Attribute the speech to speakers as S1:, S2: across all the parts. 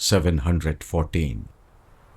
S1: 714।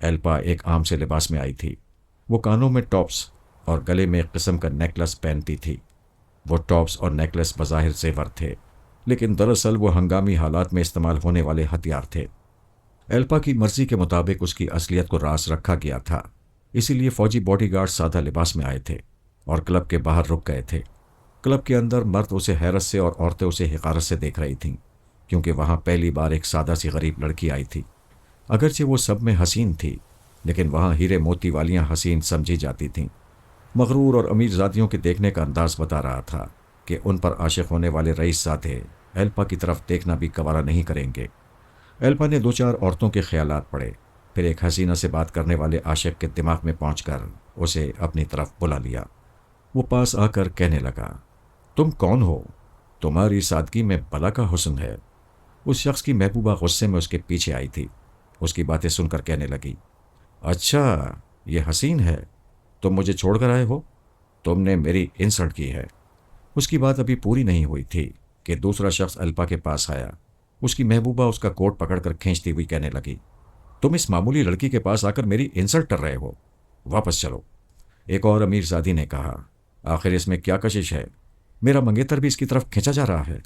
S1: ایلپا ایک عام سے لباس میں آئی تھی۔ وہ کانوں میں ٹاپس اور گلے میں ایک قسم کا نیکلس پہنتی تھی۔ وہ ٹاپس اور نیکلس بظاہر زیور تھے، لیکن دراصل وہ ہنگامی حالات میں استعمال ہونے والے ہتھیار تھے۔ ایلپا کی مرضی کے مطابق اس کی اصلیت کو راز رکھا گیا تھا، اسی لیے فوجی باڈی گارڈ سادہ لباس میں آئے تھے اور کلب کے باہر رک گئے تھے۔ کلب کے اندر مرد اسے حیرت سے اور عورتیں اسے حقارت سے دیکھ رہی تھیں، کیونکہ وہاں پہلی بار ایک سادہ سی غریب لڑکی آئی تھی۔ اگرچہ وہ سب میں حسین تھی، لیکن وہاں ہیرے موتی والیاں حسین سمجھی جاتی تھیں۔ مغرور اور امیر زادیوں کے دیکھنے کا انداز بتا رہا تھا کہ ان پر عاشق ہونے والے رئیس زادے ایلپا کی طرف دیکھنا بھی گوارا نہیں کریں گے۔ ایلپا نے 2-4 عورتوں کے خیالات پڑھے، پھر ایک حسینہ سے بات کرنے والے عاشق کے دماغ میں پہنچ کر اسے اپنی طرف بلا لیا۔ وہ پاس آ کر کہنے لگا، تم کون ہو؟ تمہاری سادگی میں بلا کا حسن ہے۔ اس شخص کی محبوبہ غصے میں اس کے پیچھے آئی تھی۔ اس کی باتیں سن کر کہنے لگی، اچھا یہ حسین ہے، تم مجھے چھوڑ کر آئے ہو؟ تم نے میری انسلٹ کی ہے۔ اس کی بات ابھی پوری نہیں ہوئی تھی کہ دوسرا شخص ایلپا کے پاس آیا۔ اس کی محبوبہ اس کا کوٹ پکڑ کر کھینچتی ہوئی کہنے لگی، تم اس معمولی لڑکی کے پاس آ کر میری انسلٹ کر رہے ہو، واپس چلو۔ ایک اور امیر زادی نے کہا، آخر اس میں کیا کشش ہے؟ میرا منگیتر بھی اس کی طرف کھینچا جا رہا ہے۔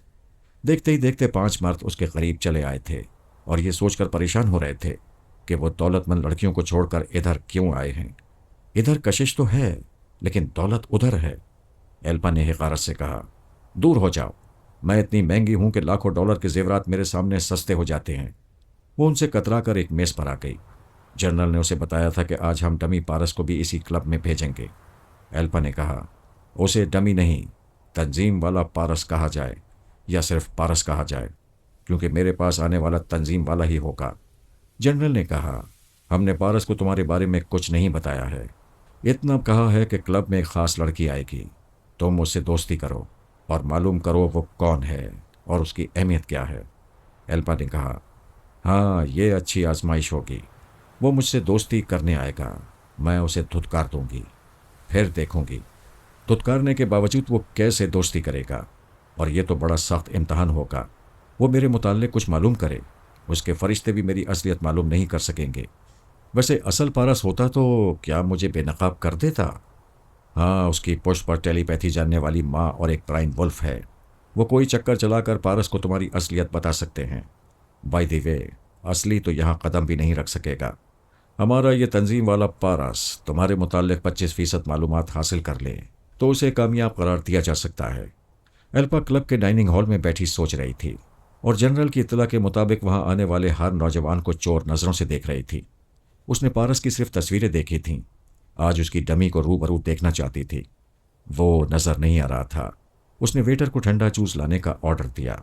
S1: دیکھتے ہی دیکھتے 5 مرد اس کے قریب چلے آئے تھے اور یہ سوچ کر پریشان ہو رہے تھے کہ وہ دولت مند لڑکیوں کو چھوڑ کر ادھر کیوں آئے ہیں۔ ادھر کشش تو ہے، لیکن دولت ادھر ہے۔ ایلپا نے حقارت سے کہا، دور ہو جاؤ، میں اتنی مہنگی ہوں کہ لاکھوں ڈالر کے زیورات میرے سامنے سستے ہو جاتے ہیں۔ وہ ان سے کترا کر ایک میز پر آ گئی۔ جنرل نے اسے بتایا تھا کہ آج ہم ڈمی پارس کو بھی اسی کلب میں بھیجیں گے۔ ایلپا نے کہا، اسے ڈمی نہیں، تنظیم والا پارس کہا جائے، یا صرف پارس کہا جائے، کیونکہ میرے پاس آنے والا تنظیم والا ہی ہوگا۔ جنرل نے کہا، ہم نے پارس کو تمہارے بارے میں کچھ نہیں بتایا ہے، اتنا کہا ہے کہ کلب میں ایک خاص لڑکی آئے گی، تم اس سے دوستی کرو اور معلوم کرو وہ کون ہے اور اس کی اہمیت کیا ہے۔ ایلپا نے کہا، ہاں یہ اچھی آزمائش ہوگی، وہ مجھ سے دوستی کرنے آئے گا، میں اسے دھتکار دوں گی، پھر دیکھوں گی دھتکارنے کے باوجود وہ کیسے دوستی کرے گا، اور یہ تو بڑا سخت امتحان ہوگا۔ وہ میرے متعلق کچھ معلوم کرے، اس کے فرشتے بھی میری اصلیت معلوم نہیں کر سکیں گے۔ ویسے اصل پارس ہوتا تو کیا مجھے بے نقاب کر دیتا؟ ہاں، اس کی پشت پر ٹیلی پیتھی جاننے والی ماں اور ایک پرائم ولف ہے، وہ کوئی چکر چلا کر پارس کو تمہاری اصلیت بتا سکتے ہیں۔ بائی دی وے، اصلی تو یہاں قدم بھی نہیں رکھ سکے گا۔ ہمارا یہ تنظیم والا پارس تمہارے متعلق 25% معلومات حاصل کر لے تو اسے کامیاب قرار دیا جا سکتا ہے۔ ایلپا کلب کے ڈائننگ ہال میں بیٹھی سوچ رہی تھی، اور جنرل کی اطلاع کے مطابق وہاں آنے والے ہر نوجوان کو چور نظروں سے دیکھ رہی تھی۔ اس نے پارس کی صرف تصویریں دیکھی تھیں، آج اس کی ڈمی کو روبرو دیکھنا چاہتی تھی۔ وہ نظر نہیں آ رہا تھا۔ اس نے ویٹر کو ٹھنڈا جوس لانے کا آرڈر دیا۔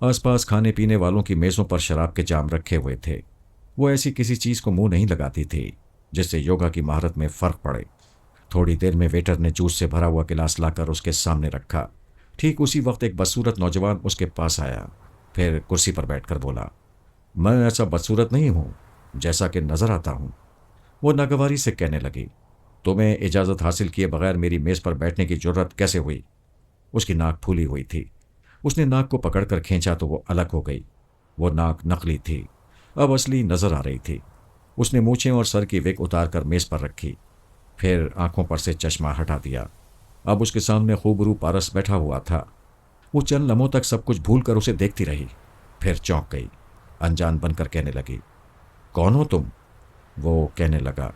S1: آس پاس کھانے پینے والوں کی میزوں پر شراب کے جام رکھے ہوئے تھے۔ وہ ایسی کسی چیز کو منہ نہیں لگاتی تھی جس سے یوگا کی مہارت میں فرق پڑے۔ تھوڑی دیر میں ویٹر نے جوس سے بھرا ہوا گلاس لا کر اس کے سامنے رکھا۔ ٹھیک اسی وقت ایک بدصورت نوجوان اس کے پاس آیا، پھر کرسی پر بیٹھ کر بولا، میں ایسا بدصورت نہیں ہوں جیسا کہ نظر آتا ہوں۔ وہ ناگواری سے کہنے لگی، تمہیں اجازت حاصل کیے بغیر میری میز پر بیٹھنے کی جرت کیسے ہوئی؟ اس کی ناک پھولی ہوئی تھی۔ اس نے ناک کو پکڑ کر کھینچا تو وہ الگ ہو گئی۔ وہ ناک نقلی تھی، اب اصلی نظر آ رہی تھی۔ اس نے مونچھیں اور سر کی وگ اتار کر میز پر رکھی، پھر آنکھوں پر سے چشمہ ہٹا دیا۔ اب اس کے سامنے خوبرو پارس بیٹھا ہوا تھا۔ وہ چند لمحوں تک سب کچھ بھول کر اسے دیکھتی رہی، پھر چونک گئی، انجان بن کر کہنے لگی، کون ہو تم؟ وہ کہنے لگا،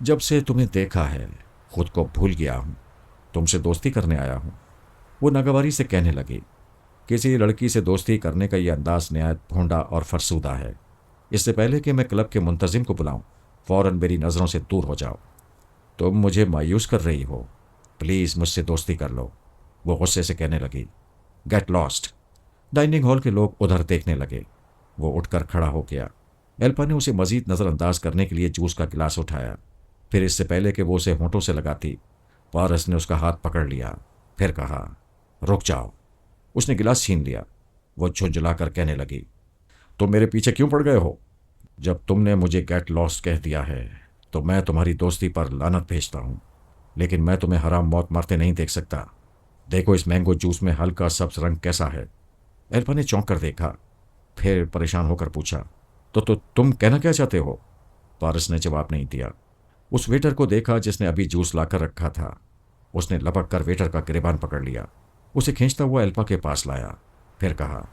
S1: جب سے تمہیں دیکھا ہے خود کو بھول گیا ہوں، تم سے دوستی کرنے آیا ہوں۔ وہ ناگواری سے کہنے لگی، کسی لڑکی سے دوستی کرنے کا یہ انداز نہایت بھونڈا اور فرسودہ ہے۔ اس سے پہلے کہ میں کلب کے منتظم کو بلاؤں، فوراً میری نظروں سے دور ہو جاؤ۔ تم مجھے مایوس کر رہی ہو، پلیز مجھ سے دوستی کر لو۔ وہ غصے سے کہنے لگی، گیٹ لاسٹ۔ ڈائننگ ہال کے لوگ ادھر دیکھنے لگے۔ وہ اٹھ کر کھڑا ہو گیا۔ ایلپا نے اسے مزید نظر انداز کرنے کے لیے جوس کا گلاس اٹھایا، پھر اس سے پہلے کہ وہ اسے ہونٹوں سے لگاتی، پارس نے اس کا ہاتھ پکڑ لیا، پھر کہا، رک جاؤ۔ اس نے گلاس چھین لیا۔ وہ جھنجھلا کر کہنے لگی، تم میرے پیچھے کیوں پڑ گئے ہو؟ جب تم نے مجھے گیٹ لاسٹ کہہ دیا ہے تو میں تمہاری دوستی پر لعنت بھیجتا ہوں، لیکن میں تمہیں حرام موت مرتے نہیں دیکھ سکتا۔ دیکھو اس مینگو جوس میں ہلکا سبز رنگ کیسا ہے؟ ایلپا نے چونک کر دیکھا، پھر پریشان ہو کر پوچھا، تو تم کہنا کیا چاہتے ہو؟ پارس نے جواب نہیں دیا۔ اس ویٹر کو دیکھا جس نے ابھی جوس لا کر رکھا تھا۔ اس نے لپک کر ویٹر کا گریبان پکڑ لیا، اسے کھینچتا ہوا ایلپا کے پاس لایا، پھر کہا،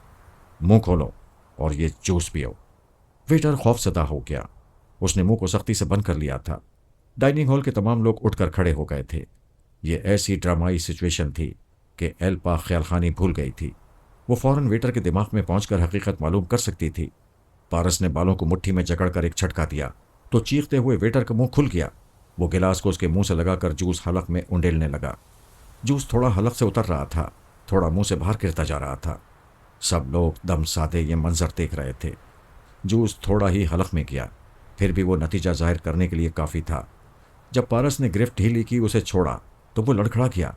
S1: منہ کھولو اور یہ جوس پیو۔ ویٹر خوف زدہ ہو گیا۔ اس نے منہ کو سختی سے بند کر لیا تھا۔ ڈائننگ ہال کے تمام لوگ اٹھ کر کھڑے ہو گئے تھے۔ یہ ایسی ڈرامائی سچویشن تھی کہ ایلپا خیال خانی بھول گئی تھی۔ وہ فوراً ویٹر کے دماغ میں پہنچ کر حقیقت معلوم کر سکتی تھی۔ پارس نے بالوں کو مٹھی میں جکڑ کر ایک جھٹکا دیا تو چیختے ہوئے ویٹر کا منہ کھل گیا۔ وہ گلاس کو اس کے منہ سے لگا کر جوس حلق میں انڈیلنے لگا۔ جوس تھوڑا حلق سے اتر رہا تھا، تھوڑا منہ سے باہر گرتا جا رہا تھا۔ سب لوگ دم سادے یہ منظر دیکھ رہے تھے۔ جوس تھوڑا ہی حلق میں گیا، پھر بھی وہ نتیجہ ظاہر کرنے کے لیے کافی تھا۔ جب پارس نے گرفت ڈھیلی کی، اسے چھوڑا تو وہ لڑکھڑا گیا،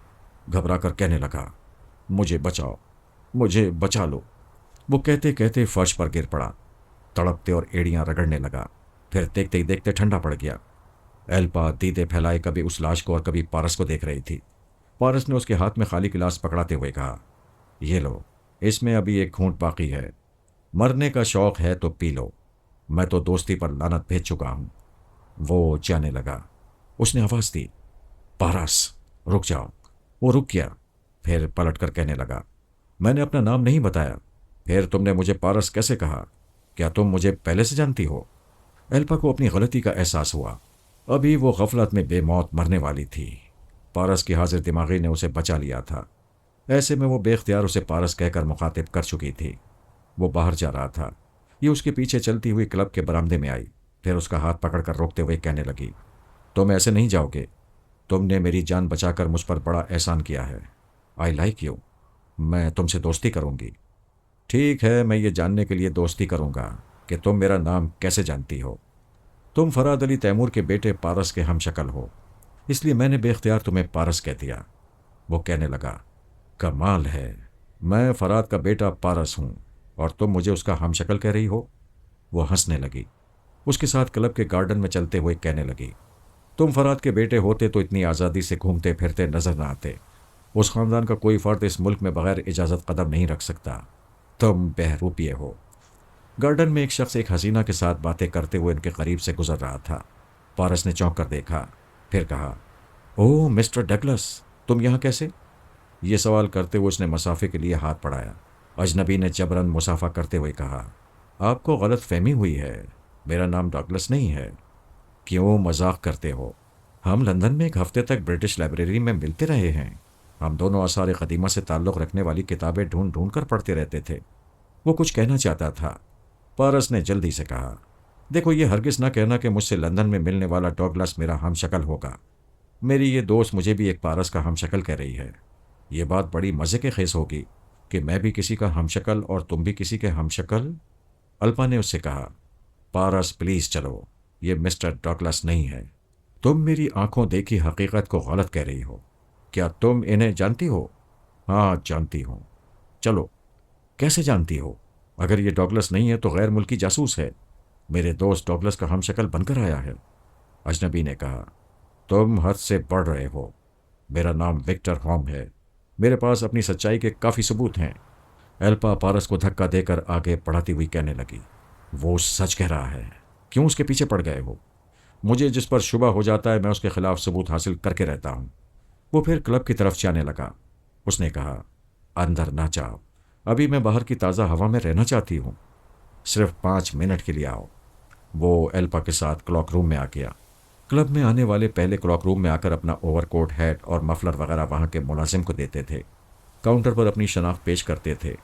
S1: گھبرا کر کہنے لگا، مجھے بچاؤ، مجھے بچا لو۔ وہ کہتے کہتے فرش پر گر پڑا، تڑپتے اور ایڑیاں رگڑنے لگا، پھر دیکھتے ہی دیکھتے ٹھنڈا پڑ گیا۔ ایلپا دیدے پھیلائے کبھی اس لاش کو اور کبھی پارس کو دیکھ رہی تھی۔ پارس نے اس کے ہاتھ میں خالی گلاس پکڑاتے ہوئے کہا، یہ لو، اس میں ابھی ایک گھونٹ باقی ہے، مرنے کا شوق ہے تو پی لو، میں تو دوستی پر لعنت بھیج چکا ہوں۔ وہ جانے لگا۔ اس نے آواز دی، پارس رک جاؤ۔ وہ رک گیا، پھر پلٹ کر کہنے لگا، میں نے اپنا نام نہیں بتایا، پھر تم نے مجھے پارس کیسے کہا؟ کیا تم مجھے پہلے سے جانتی ہو؟ ایلپا کو اپنی غلطی کا احساس ہوا۔ ابھی وہ غفلت میں بے موت مرنے والی تھی۔ پارس کی حاضر دماغی نے اسے بچا لیا تھا۔ ایسے میں وہ بے اختیار اسے پارس کہہ کر مخاطب کر چکی تھی۔ وہ باہر جا رہا تھا، یہ اس کے پیچھے چلتی ہوئی کلب کے برآمدے میں آئی، پھر اس کا ہاتھ پکڑ کر روکتے ہوئے کہنے لگی، تم ایسے نہیں جاؤ گے، تم نے میری جان بچا کر مجھ پر بڑا احسان کیا ہے۔ آئی لائک یو، میں تم سے دوستی کروں گی۔ ٹھیک ہے، میں یہ جاننے کے لیے دوستی کروں گا کہ تم میرا نام کیسے جانتی ہو۔ تم فراد علی تیمور کے بیٹے پارس کے ہم شکل ہو، اس لیے میں نے بے اختیار تمہیں پارس کہہ دیا۔ وہ کہنے لگا، کمال ہے، میں فراد کا بیٹا پارس ہوں اور تم مجھے اس کا ہم شکل کہہ رہی ہو۔ وہ ہنسنے لگی، اس کے ساتھ کلب کے گارڈن میں چلتے ہوئے کہنے لگی، تم فراد کے بیٹے ہوتے تو اتنی آزادی سے گھومتے پھرتے نظر نہ آتے۔ اس خاندان کا کوئی فرد اس ملک میں بغیر اجازت قدم نہیں رکھ سکتا۔ تم بہروپیے ہو۔ گارڈن میں ایک شخص ایک حسینہ کے ساتھ باتیں کرتے ہوئے ان کے قریب سے گزر رہا تھا۔ پارس نے چونک کر دیکھا، پھر کہا، اوہ مسٹر ڈگلس، تم یہاں کیسے؟ یہ سوال کرتے ہوئے اس نے مسافے کے لیے ہاتھ بڑھایا۔ اجنبی نے جبراً مسافہ کرتے ہوئے کہا، آپ کو غلط فہمی ہوئی ہے، میرا نام ڈگلس نہیں ہے۔ کیوں مذاق کرتے ہو؟ ہم لندن میں ایک ہفتے تک برٹش لائبریری میں ملتے رہے ہیں، ہم دونوں آثار قدیمہ سے تعلق رکھنے والی کتابیں ڈھونڈ ڈھونڈ کر پڑھتے رہتے تھے۔ وہ کچھ کہنا چاہتا تھا۔ پارس نے جلدی سے کہا، دیکھو، یہ ہرگز نہ کہنا کہ مجھ سے لندن میں ملنے والا ڈگلس میرا ہم شکل ہوگا۔ میری یہ دوست مجھے بھی ایک پارس کا ہم شکل کہہ رہی ہے۔ یہ بات بڑی مزے کے خیز ہوگی کہ میں بھی کسی کا ہم شکل اور تم بھی کسی کے ہم شکل۔ الپا نے اس سے کہا، پارس پلیز چلو، یہ مسٹر ڈگلس نہیں ہے، تم میری آنکھوں دیکھی حقیقت کو غلط کہہ رہی ہو۔ کیا تم انہیں جانتی ہو؟ ہاں جانتی ہوں۔ چلو، کیسے جانتی ہو؟ اگر یہ ڈگلس نہیں ہے تو غیر ملکی جاسوس ہے۔ میرے دوست ڈگلس کا ہم شکل بن کر آیا ہے۔ اجنبی نے کہا، تم حد سے بڑھ رہے ہو، میرا نام وکٹر ہوم ہے، میرے پاس اپنی سچائی کے کافی ثبوت ہیں۔ ایلپا پارس کو دھکا دے کر آگے بڑھاتی ہوئی کہنے لگی، وہ سچ کہہ رہا ہے، کیوں اس کے پیچھے پڑ گئے ہو؟ مجھے جس پر شبہ ہو جاتا ہے میں اس کے خلاف ثبوت حاصل کر کے رہتا ہوں۔ وہ پھر کلب کی طرف جانے لگا۔ اس نے کہا، اندر نہ جاؤ، ابھی میں باہر کی تازہ ہوا میں رہنا چاہتی ہوں، صرف 5 منٹ کے لیے آؤ۔ وہ ایلپا کے ساتھ کلاک روم میں آ گیا۔ کلب میں آنے والے پہلے کلاک روم میں آ کر اپنا اوور کوٹ، ہیٹ اور مفلر وغیرہ وہاں کے ملازم کو دیتے تھے۔ کاؤنٹر پر اپنی شناخت پیش کرتے تھے۔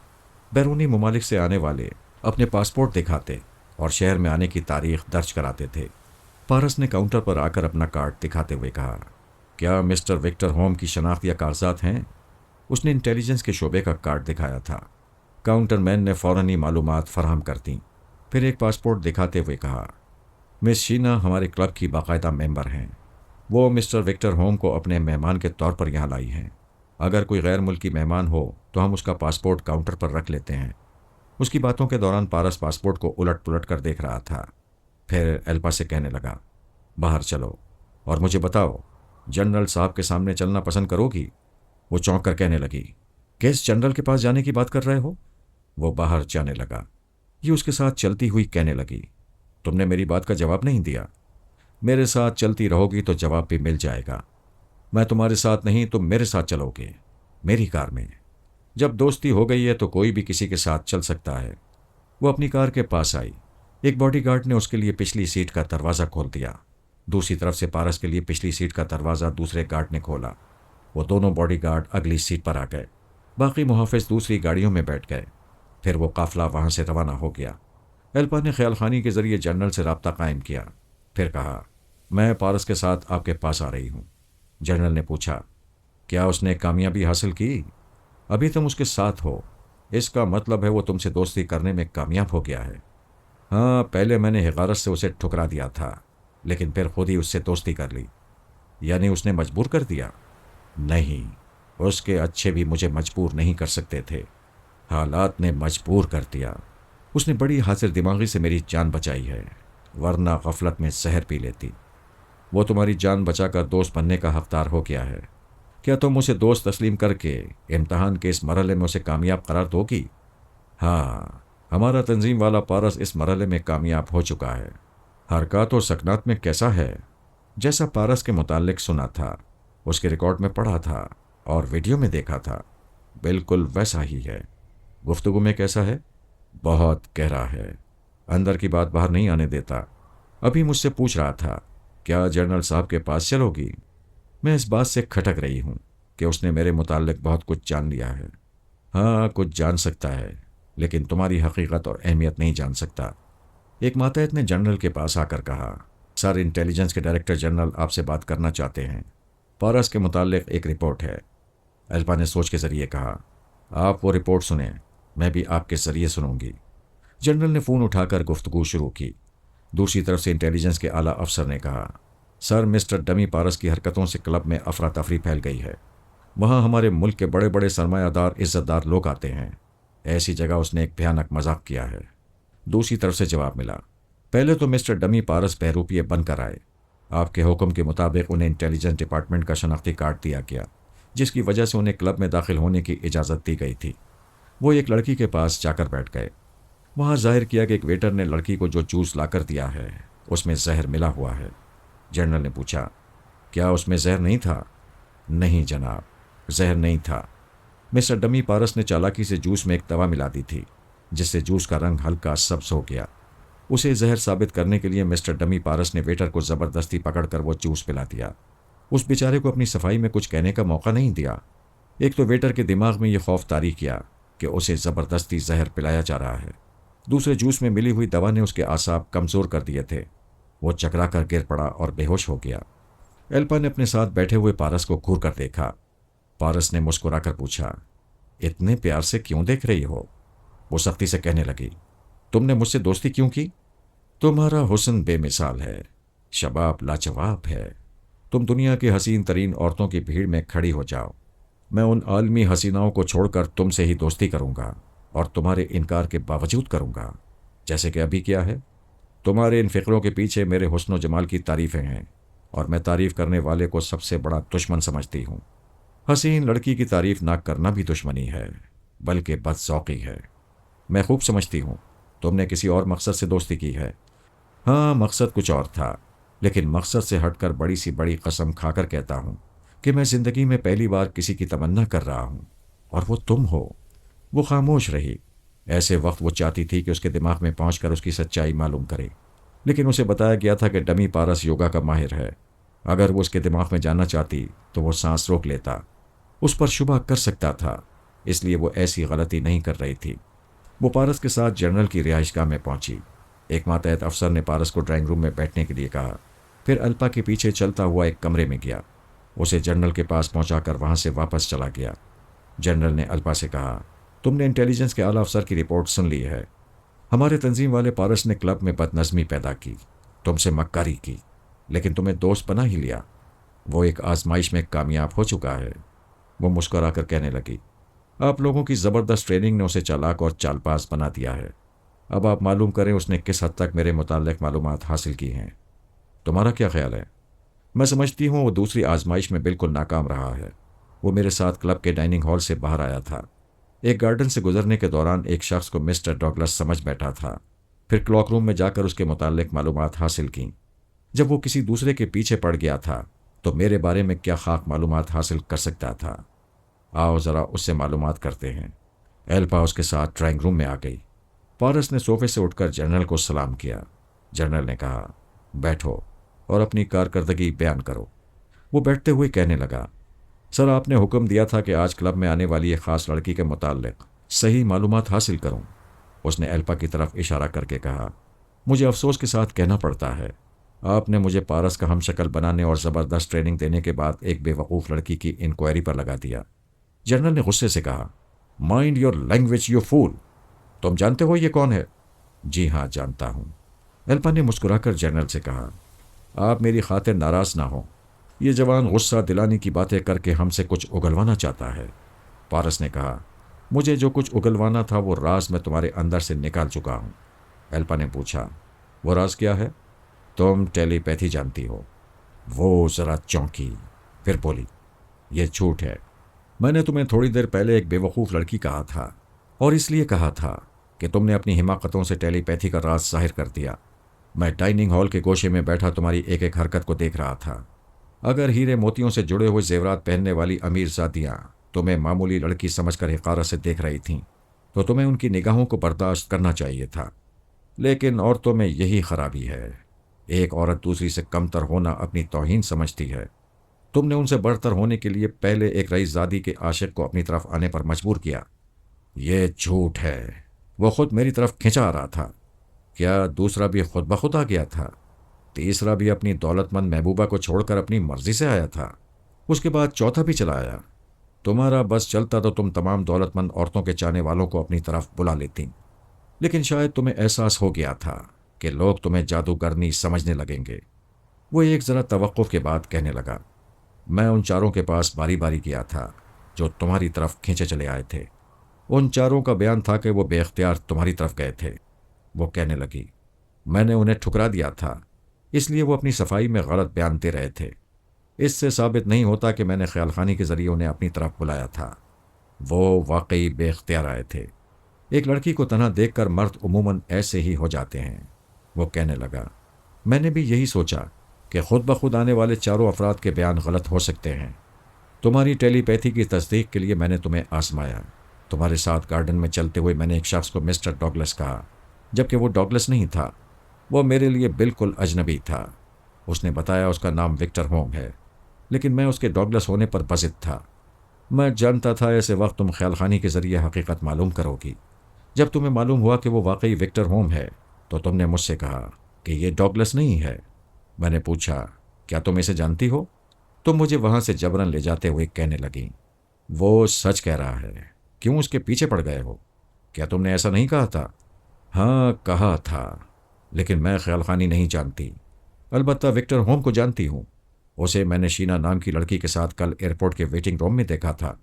S1: بیرونی ممالک سے آنے والے اپنے پاسپورٹ دکھاتے اور شہر میں آنے کی تاریخ درج کراتے تھے۔ پارس نے کاؤنٹر پر آ کر اپنا کارڈ دکھاتے ہوئے کہا، کیا مسٹر وکٹر ہوم کی شناخت یا کاغذات ہیں؟ اس نے انٹیلیجنس کے شعبے کا کارڈ دکھایا تھا۔ کاؤنٹر مین نے فوراً معلومات فراہم کر دیں، پھر ایک پاسپورٹ دکھاتے ہوئے کہا، مس شینا ہمارے کلب کی باقاعدہ ممبر ہیں، وہ مسٹر وکٹر ہوم کو اپنے مہمان کے طور پر یہاں لائی ہیں۔ اگر کوئی غیر ملکی مہمان ہو تو ہم اس کا پاسپورٹ کاؤنٹر پر رکھ لیتے ہیں۔ اس کی باتوں کے دوران پارس پاسپورٹ کو الٹ پلٹ کر دیکھ رہا تھا، پھر ایلپا سے کہنے لگا، باہر چلو اور مجھے بتاؤ، جنرل صاحب کے سامنے چلنا پسند کرو گی؟ وہ چونک کر کہنے لگی، کس جنرل کے پاس جانے کی بات کر رہے ہو؟ وہ باہر جانے لگا۔ یہ اس کے ساتھ چلتی ہوئی کہنے لگی، تم نے میری بات کا جواب نہیں دیا۔ میرے ساتھ چلتی رہو گی تو جواب بھی مل جائے گا۔ میں تمہارے ساتھ نہیں، تم میرے ساتھ چلو گے، میری کار میں۔ جب دوستی ہو گئی ہے تو کوئی بھی کسی کے ساتھ چل سکتا ہے۔ وہ اپنی کار کے پاس آئی۔ ایک باڈی گارڈ نے اس کے لیے پچھلی سیٹ کا دروازہ کھول دیا۔ دوسری طرف سے پارس کے لیے پچھلی سیٹ کا دروازہ دوسرے گارڈ نے کھولا۔ وہ دونوں باڈی گارڈ اگلی سیٹ پر آ گئے۔ باقی محافظ دوسری گاڑیوں میں بیٹھ گئے۔ پھر وہ قافلہ وہاں سے روانہ ہو گیا۔ ایلپا نے خیال خانی کے ذریعے جنرل سے رابطہ قائم کیا۔ پھر کہا، میں پارس کے ساتھ آپ کے پاس آ رہی ہوں۔ جنرل نے پوچھا، کیا اس نے کامیابی حاصل کی؟ ابھی تم اس کے ساتھ ہو، اس کا مطلب ہے وہ تم سے دوستی کرنے میں کامیاب ہو گیا ہے۔ ہاں، پہلے میں نے حقارت سے اسے ٹھکرا دیا تھا، لیکن پھر خود ہی اس سے دوستی کر لی۔ یعنی اس نے مجبور کر دیا؟ نہیں، اس کے اچھے بھی مجھے مجبور نہیں کر سکتے تھے، حالات نے مجبور کر دیا۔ اس نے بڑی حاضر دماغی سے میری جان بچائی ہے، ورنہ غفلت میں زہر پی لیتی۔ وہ تمہاری جان بچا کر دوست بننے کا حقدار ہو گیا ہے۔ کیا تم اسے دوست تسلیم کر کے امتحان کے اس مرحلے میں اسے کامیاب قرار دو گی؟ ہاں، ہمارا تنظیم والا پارس اس مرحلے میں کامیاب ہو چکا ہے۔ حرکات اور سکنات میں کیسا ہے؟ جیسا پارس کے متعلق سنا تھا، اس کے ریکارڈ میں پڑھا تھا اور ویڈیو میں دیکھا تھا، بالکل ویسا ہی ہے۔ گفتگو میں کیسا ہے؟ بہت گہرا ہے، اندر کی بات باہر نہیں آنے دیتا۔ ابھی مجھ سے پوچھ رہا تھا، کیا جنرل صاحب کے پاس چلو گی؟ میں اس بات سے کھٹک رہی ہوں کہ اس نے میرے متعلق بہت کچھ جان لیا ہے۔ ہاں، کچھ جان سکتا ہے، لیکن تمہاری حقیقت اور اہمیت نہیں جان سکتا۔ ایک ماتحت نے جنرل کے پاس آ کر کہا، سر، انٹیلیجنس کے ڈائریکٹر جنرل آپ سے بات کرنا چاہتے ہیں۔ پارس کے متعلق ایک رپورٹ ہے۔ ایلپا نے سوچ کے ذریعے کہا، آپ وہ رپورٹ سنیں، میں بھی آپ کے ذریعے سنوں گی۔ جنرل نے فون اٹھا کر گفتگو شروع کی۔ دوسری طرف سے انٹیلیجنس کے اعلیٰ افسر نے کہا، سر، مسٹر ڈمی پارس کی حرکتوں سے کلب میں افراتفری پھیل گئی ہے۔ وہاں ہمارے ملک کے بڑے بڑے سرمایہ دار عزت دار لوگ آتے ہیں۔ ایسی جگہ اس نے ایک بھیانک مذاق کیا ہے۔ دوسری طرف سے جواب ملا، پہلے تو مسٹر ڈمی پارس بہروپیے بن کر آئے۔ آپ کے حکم کے مطابق انہیں انٹیلیجنس ڈپارٹمنٹ کا شناختی کارڈ دیا گیا، جس کی وجہ سے انہیں کلب میں داخل ہونے کی اجازت دی گئی تھی۔ وہ ایک لڑکی کے پاس جا کر بیٹھ گئے۔ وہاں ظاہر کیا کہ ایک ویٹر نے لڑکی کو جو جوس لا کر دیا ہے اس میں زہر ملا ہوا ہے۔ جنرل نے پوچھا، کیا اس میں زہر نہیں تھا؟ نہیں جناب، زہر نہیں تھا۔ مسٹر ڈمی پارس نے چالاکی سے جوس میں ایک دوا ملا دی تھی، جس سے جوس کا رنگ ہلکا سبز ہو گیا۔ اسے زہر ثابت کرنے کے لیے مسٹر ڈمی پارس نے ویٹر کو زبردستی پکڑ کر وہ جوس پلا دیا۔ اس بیچارے کو اپنی صفائی میں کچھ کہنے کا موقع نہیں دیا۔ ایک تو ویٹر کے دماغ میں یہ خوف طاری کیا کہ اسے زبردستی زہر پلایا جا رہا ہے، دوسرے جوس میں ملی ہوئی دوا نے اس کے اعصاب کمزور کر دیے تھے۔ وہ چکرا کر گر پڑا اور بے ہوش ہو گیا۔ ایلپا نے اپنے ساتھ بیٹھے ہوئے پارس کو گھور کر دیکھا۔ پارس نے مسکرا کر پوچھا، اتنے پیار سے کیوں دیکھ رہی ہو؟ وہ سختی سے کہنے لگی، تم نے مجھ سے دوستی کیوں کی؟ تمہارا حسن بے مثال ہے، شباب لاجواب ہے۔ تم دنیا کی حسین ترین عورتوں کی بھیڑ میں کھڑی ہو جاؤ، میں ان عالمی حسیناؤں کو چھوڑ کر تم سے ہی دوستی کروں گا، اور تمہارے انکار کے باوجود کروں گا، جیسے کہ ابھی کیا ہے۔ تمہارے ان فکروں کے پیچھے میرے حسن و جمال کی تعریفیں ہیں، اور میں تعریف کرنے والے کو سب سے بڑا دشمن سمجھتی ہوں۔ حسین لڑکی کی تعریف نہ کرنا بھی دشمنی ہے، بلکہ بدذوقی ہے۔ میں خوب سمجھتی ہوں تم نے کسی اور مقصد سے دوستی کی ہے۔ ہاں، مقصد کچھ اور تھا، لیکن مقصد سے ہٹ کر بڑی سی بڑی قسم کھا کر کہتا ہوں کہ میں زندگی میں پہلی بار کسی کی تمنا کر رہا ہوں، اور وہ تم ہو۔ وہ خاموش رہی۔ ایسے وقت وہ چاہتی تھی کہ اس کے دماغ میں پہنچ کر اس کی سچائی معلوم کرے، لیکن اسے بتایا گیا تھا کہ ڈمی پارس یوگا کا ماہر ہے۔ اگر وہ اس کے دماغ میں جاننا چاہتی تو وہ سانس روک لیتا، اس پر شبہ کر سکتا تھا، اس لیے وہ ایسی غلطی نہیں کر رہی تھی۔ وہ پارس کے ساتھ جنرل کی رہائش گاہ میں پہنچی۔ ایک ماتحت افسر نے پارس کو ڈرائنگ روم میں بیٹھنے کے لیے کہا، پھر الپا کے پیچھے چلتا ہوا ایک کمرے میں گیا، اسے جنرل کے پاس پہنچا کر وہاں سے واپس چلا گیا۔ جنرل نے الپا سے کہا، تم نے انٹیلیجنس کے اعلیٰ افسر کی رپورٹ سن لی ہے۔ ہمارے تنظیم والے پارس نے کلب میں بدنظمی پیدا کی، تم سے مکاری کی، لیکن تمہیں دوست بنا ہی لیا۔ وہ ایک آزمائش میں کامیاب ہو چکا ہے۔ وہ مسکرا کر کہنے لگی، آپ لوگوں کی زبردست ٹریننگ نے اسے چالاک اور چالباز بنا دیا ہے۔ اب آپ معلوم کریں اس نے کس حد تک میرے متعلق معلومات حاصل کی ہیں۔ تمہارا کیا خیال ہے؟ میں سمجھتی ہوں وہ دوسری آزمائش میں بالکل ناکام رہا ہے۔ وہ میرے ساتھ کلب کے ڈائننگ ہال سے باہر آیا تھا۔ ایک گارڈن سے گزرنے کے دوران ایک شخص کو مسٹر ڈاگلس سمجھ بیٹھا تھا۔ پھر کلاک روم میں جا کر اس کے متعلق معلومات حاصل کیں۔ جب وہ کسی دوسرے کے پیچھے پڑ گیا تھا تو میرے بارے میں کیا خاک معلومات حاصل کر سکتا تھا؟ آؤ ذرا اس سے معلومات کرتے ہیں۔ ایلپا اس کے ساتھ ڈرائنگ روم میں آ گئی۔ پارس نے صوفے سے اٹھ کر جنرل کو سلام کیا۔ جنرل نے کہا، بیٹھو اور اپنی کارکردگی بیان کرو۔ وہ بیٹھتے ہوئے کہنے لگا، سر آپ نے حکم دیا تھا کہ آج کلب میں آنے والی ایک خاص لڑکی کے متعلق صحیح معلومات حاصل کروں۔ اس نے ایلپا کی طرف اشارہ کر کے کہا، مجھے افسوس کے ساتھ کہنا پڑتا ہے آپ نے مجھے پارس کا ہم شکل بنانے اور زبردست ٹریننگ دینے کے بعد ایک بے وقوف لڑکی کی انکوائری پر لگا دیا۔ جنرل نے غصے سے کہا، مائنڈ یور لینگویج یو فول، تم جانتے ہو یہ کون ہے؟ جی ہاں جانتا ہوں۔ ایلپا نے مسکرا کر جنرل سے کہا، آپ میری خاطر ناراض نہ ہوں، یہ جوان غصہ دلانے کی باتیں کر کے ہم سے کچھ اگلوانا چاہتا ہے۔ پارس نے کہا، مجھے جو کچھ اگلوانا تھا وہ راز میں تمہارے اندر سے نکال چکا ہوں۔ ایلپا نے پوچھا، وہ راز کیا ہے؟ تم ٹیلی پیتھی جانتی ہو۔ وہ ذرا چونکی، پھر بولی، یہ جھوٹ ہے۔ میں نے تمہیں تھوڑی دیر پہلے ایک بے وقوف لڑکی کہا تھا، اور اس لیے کہا تھا کہ تم نے اپنی حماقتوں سے ٹیلی پیتھی کا راز ظاہر کر دیا۔ میں ڈائننگ ہال کے گوشے میں بیٹھا تمہاری ایک ایک حرکت کو دیکھ رہا تھا۔ اگر ہیرے موتیوں سے جڑے ہوئے زیورات پہننے والی امیر زادیاں تمہیں معمولی لڑکی سمجھ کر حقارت سے دیکھ رہی تھیں تو تمہیں ان کی نگاہوں کو برداشت کرنا چاہیے تھا۔ لیکن عورتوں میں یہی خرابی ہے، ایک عورت دوسری سے کمتر ہونا اپنی توہین سمجھتی ہے۔ تم نے ان سے برتر ہونے کے لیے پہلے ایک رئیس زادی کے عاشق کو اپنی طرف آنے پر مجبور کیا۔ یہ جھوٹ ہے، وہ خود میری طرف کھنچا آ رہا تھا۔ کیا دوسرا بھی خود بخود آ گیا تھا؟ تیسرا بھی اپنی دولت مند محبوبہ کو چھوڑ کر اپنی مرضی سے آیا تھا؟ اس کے بعد چوتھا بھی چلا آیا۔ تمہارا بس چلتا تو تم تمام دولت مند عورتوں کے چاہنے والوں کو اپنی طرف بلا لیتی، لیکن شاید تمہیں احساس ہو گیا تھا کہ لوگ تمہیں جادوگرنی سمجھنے لگیں گے۔ وہ ایک ذرا توقف کے بعد کہنے لگا، میں ان چاروں کے پاس باری باری گیا تھا جو تمہاری طرف کھینچے چلے آئے تھے۔ ان چاروں کا بیان تھا کہ وہ بے اختیار تمہاری طرف گئے تھے۔ وہ کہنے لگی، میں نے انہیں ٹھکرا دیا تھا، اس لیے وہ اپنی صفائی میں غلط بیان دے رہے تھے۔ اس سے ثابت نہیں ہوتا کہ میں نے خیال خانی کے ذریعے انہیں اپنی طرف بلایا تھا۔ وہ واقعی بے اختیار آئے تھے۔ ایک لڑکی کو تنہا دیکھ کر مرد عموماً ایسے ہی ہو جاتے ہیں۔ وہ کہنے لگا، میں نے بھی یہی سوچا کہ خود بخود آنے والے چاروں افراد کے بیان غلط ہو سکتے ہیں۔ تمہاری ٹیلی پیتھی کی تصدیق کے لیے میں نے تمہیں آزمایا۔ تمہارے ساتھ گارڈن میں چلتے ہوئے میں نے ایک شخص کو مسٹر ڈاگلس کہا، جبکہ وہ ڈاگلس نہیں تھا، وہ میرے لیے بالکل اجنبی تھا۔ اس نے بتایا اس کا نام وکٹر ہوم ہے، لیکن میں اس کے ڈاگلس ہونے پر بضد تھا۔ میں جانتا تھا ایسے وقت تم خیال خانی کے ذریعے حقیقت معلوم کرو گی۔ جب تمہیں معلوم ہوا کہ وہ واقعی وکٹر ہوم ہے تو تم نے مجھ سے کہا کہ یہ ڈاگلس نہیں ہے۔ میں نے پوچھا، کیا تم اسے جانتی ہو؟ تم مجھے وہاں سے جبرن لے جاتے ہوئے کہنے لگیں، وہ سچ کہہ رہا ہے، کیوں اس کے پیچھے پڑ گئے ہو؟ کیا تم نے ایسا نہیں کہا تھا؟ ہاں کہا تھا، لیکن میں خیال خانی نہیں جانتی۔ البتہ وکٹر ہوم کو جانتی ہوں، اسے میں نے شینا نام کی لڑکی کے ساتھ کل ایئرپورٹ کے ویٹنگ روم میں دیکھا تھا۔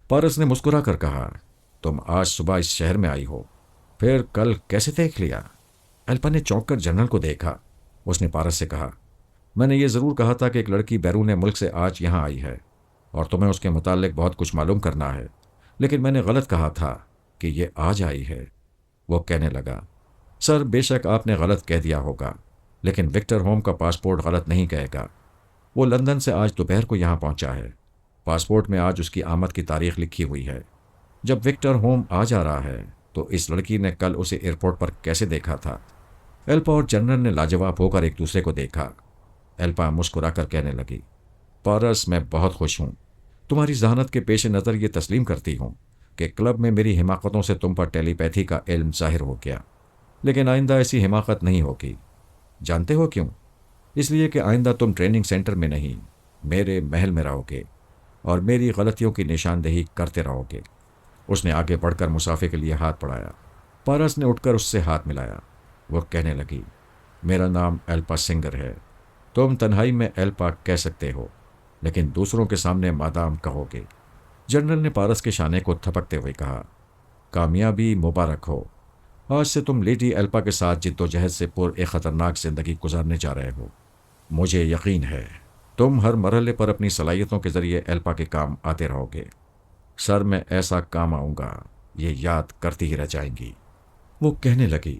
S1: پارس نے مسکرا کر کہا، تم آج صبح اس شہر میں آئی ہو، پھر کل کیسے دیکھ لیا؟ ایلپا نے چونک کر جنرل کو دیکھا۔ اس نے پارس سے کہا، میں نے یہ ضرور کہا تھا کہ ایک لڑکی بیرون ملک سے آج یہاں آئی ہے اور تمہیں اس کے متعلق بہت کچھ معلوم کرنا ہے، لیکن میں نے غلط کہا تھا کہ یہ آج آئی ہے۔ وہ کہنے لگا، سر بے شک آپ نے غلط کہہ دیا ہوگا، لیکن وکٹر ہوم کا پاسپورٹ غلط نہیں کہے گا۔ وہ لندن سے آج دوپہر کو یہاں پہنچا ہے۔ پاسپورٹ میں آج اس کی آمد کی تاریخ لکھی ہوئی ہے۔ جب وکٹر ہوم آ جا رہا ہے تو اس لڑکی نے کل اسے ایئرپورٹ پر کیسے دیکھا تھا؟ ایلپا اور جنرل نے لاجواب ہو کر ایک دوسرے کو دیکھا۔ ایلپا مسکرا کر کہنے لگی، پارس میں بہت خوش ہوں، تمہاری ذہانت کے پیش نظر یہ تسلیم کرتی ہوں کہ کلب میں میری حماقتوں سے تم پر ٹیلی پیتھی کا علم ظاہر ہو گیا، لیکن آئندہ ایسی حماقت نہیں ہوگی۔ جانتے ہو کیوں؟ اس لیے کہ آئندہ تم ٹریننگ سینٹر میں نہیں، میرے محل میں رہو گے اور میری غلطیوں کی نشاندہی کرتے رہو گے۔ اس نے آگے بڑھ کر مسافے کے لیے ہاتھ بڑھایا۔ پارس نے اٹھ کر اس سے ہاتھ ملایا۔ وہ کہنے لگی، میرا نام ایلپا سنگر ہے، تم تنہائی میں ایلپا کہہ سکتے ہو، لیکن دوسروں کے سامنے مادام کہو گے۔ جنرل نے پارس کے شانے کو تھپکتے ہوئے کہا، کامیابی مبارک ہو، آج سے تم لیڈی ایلپا کے ساتھ جد و جہد سے پر ایک خطرناک زندگی گزارنے جا رہے ہو۔ مجھے یقین ہے تم ہر مرحلے پر اپنی صلاحیتوں کے ذریعے ایلپا کے کام آتے رہو گے۔ سر میں ایسا کام آؤں گا، یہ یاد کرتی ہی رہ جائیں گی۔ وہ کہنے لگی،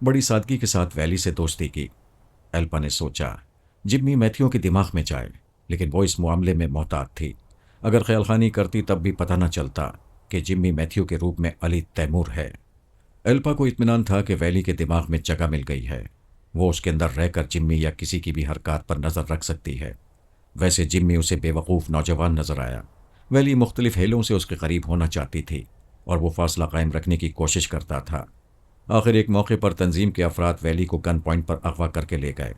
S1: بڑی سادگی کے ساتھ ویلی سے دوستی کی۔ ایلپا نے سوچا جمی میتھیو کے دماغ میں جائے، لیکن وہ اس معاملے میں محتاط تھی۔ اگر خیال خانی کرتی تب بھی پتہ نہ چلتا کہ جمی میتھیو کے روپ میں علی تیمور ہے۔ ایلپا کو اطمینان تھا کہ ویلی کے دماغ میں جگہ مل گئی ہے، وہ اس کے اندر رہ کر جمی یا کسی کی بھی حرکات پر نظر رکھ سکتی ہے۔ ویسے جمی اسے بے وقوف نوجوان نظر آیا۔ ویلی مختلف ہیلوں سے اس کے قریب ہونا چاہتی تھی اور وہ فاصلہ قائم رکھنے کی کوشش کرتا تھا۔ آخر ایک موقع پر تنظیم کے افراد ویلی کو گن پوائنٹ پر اغوا کر کے لے گئے۔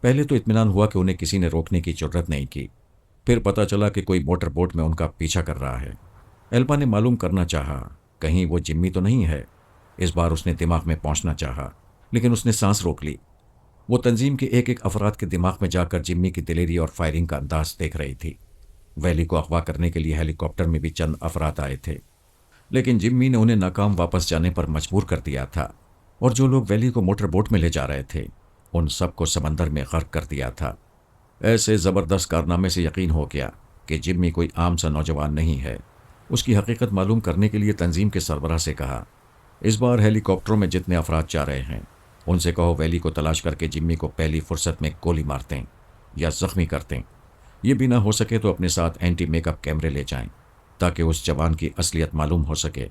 S1: پہلے تو اطمینان ہوا کہ انہیں کسی نے روکنے کی جرت نہیں کی، پھر پتہ چلا کہ کوئی موٹر بوٹ میں ان کا پیچھا کر رہا ہے۔ ایلپا نے معلوم کرنا چاہا کہیں وہ جمی تو نہیں ہے۔ اس بار اس نے دماغ میں پہنچنا چاہا، لیکن اس نے سانس روک لی۔ وہ تنظیم کے ایک ایک افراد کے دماغ میں جا کر جمی کی دلیری اور فائرنگ کا انداز دیکھ رہی تھی۔ ویلی کو اغوا کرنے کے لیے ہیلی کاپٹر میں بھی چند افراد آئے تھے، لیکن جمی نے انہیں ناکام واپس جانے پر مجبور کر دیا تھا، اور جو لوگ ویلی کو موٹر بوٹ میں لے جا رہے تھے ان سب کو سمندر میں غرق کر دیا تھا۔ ایسے زبردست کارنامے سے یقین ہو گیا کہ جمی کوئی عام سا نوجوان نہیں ہے۔ اس کی حقیقت معلوم کرنے کے لیے تنظیم کے سربراہ سے کہا، اس بار ہیلی کاپٹروں میں جتنے افراد جا رہے ہیں ان سے کہو ویلی کو تلاش کر کے جمی کو پہلی فرصت میں گولی مارتے ہیں یا زخمی کرتے ہیں۔ یہ بھی نہ ہو سکے تو اپنے ساتھ اینٹی میک اپ کیمرے لے جائیں تاکہ اس جوان کی اصلیت معلوم ہو سکے۔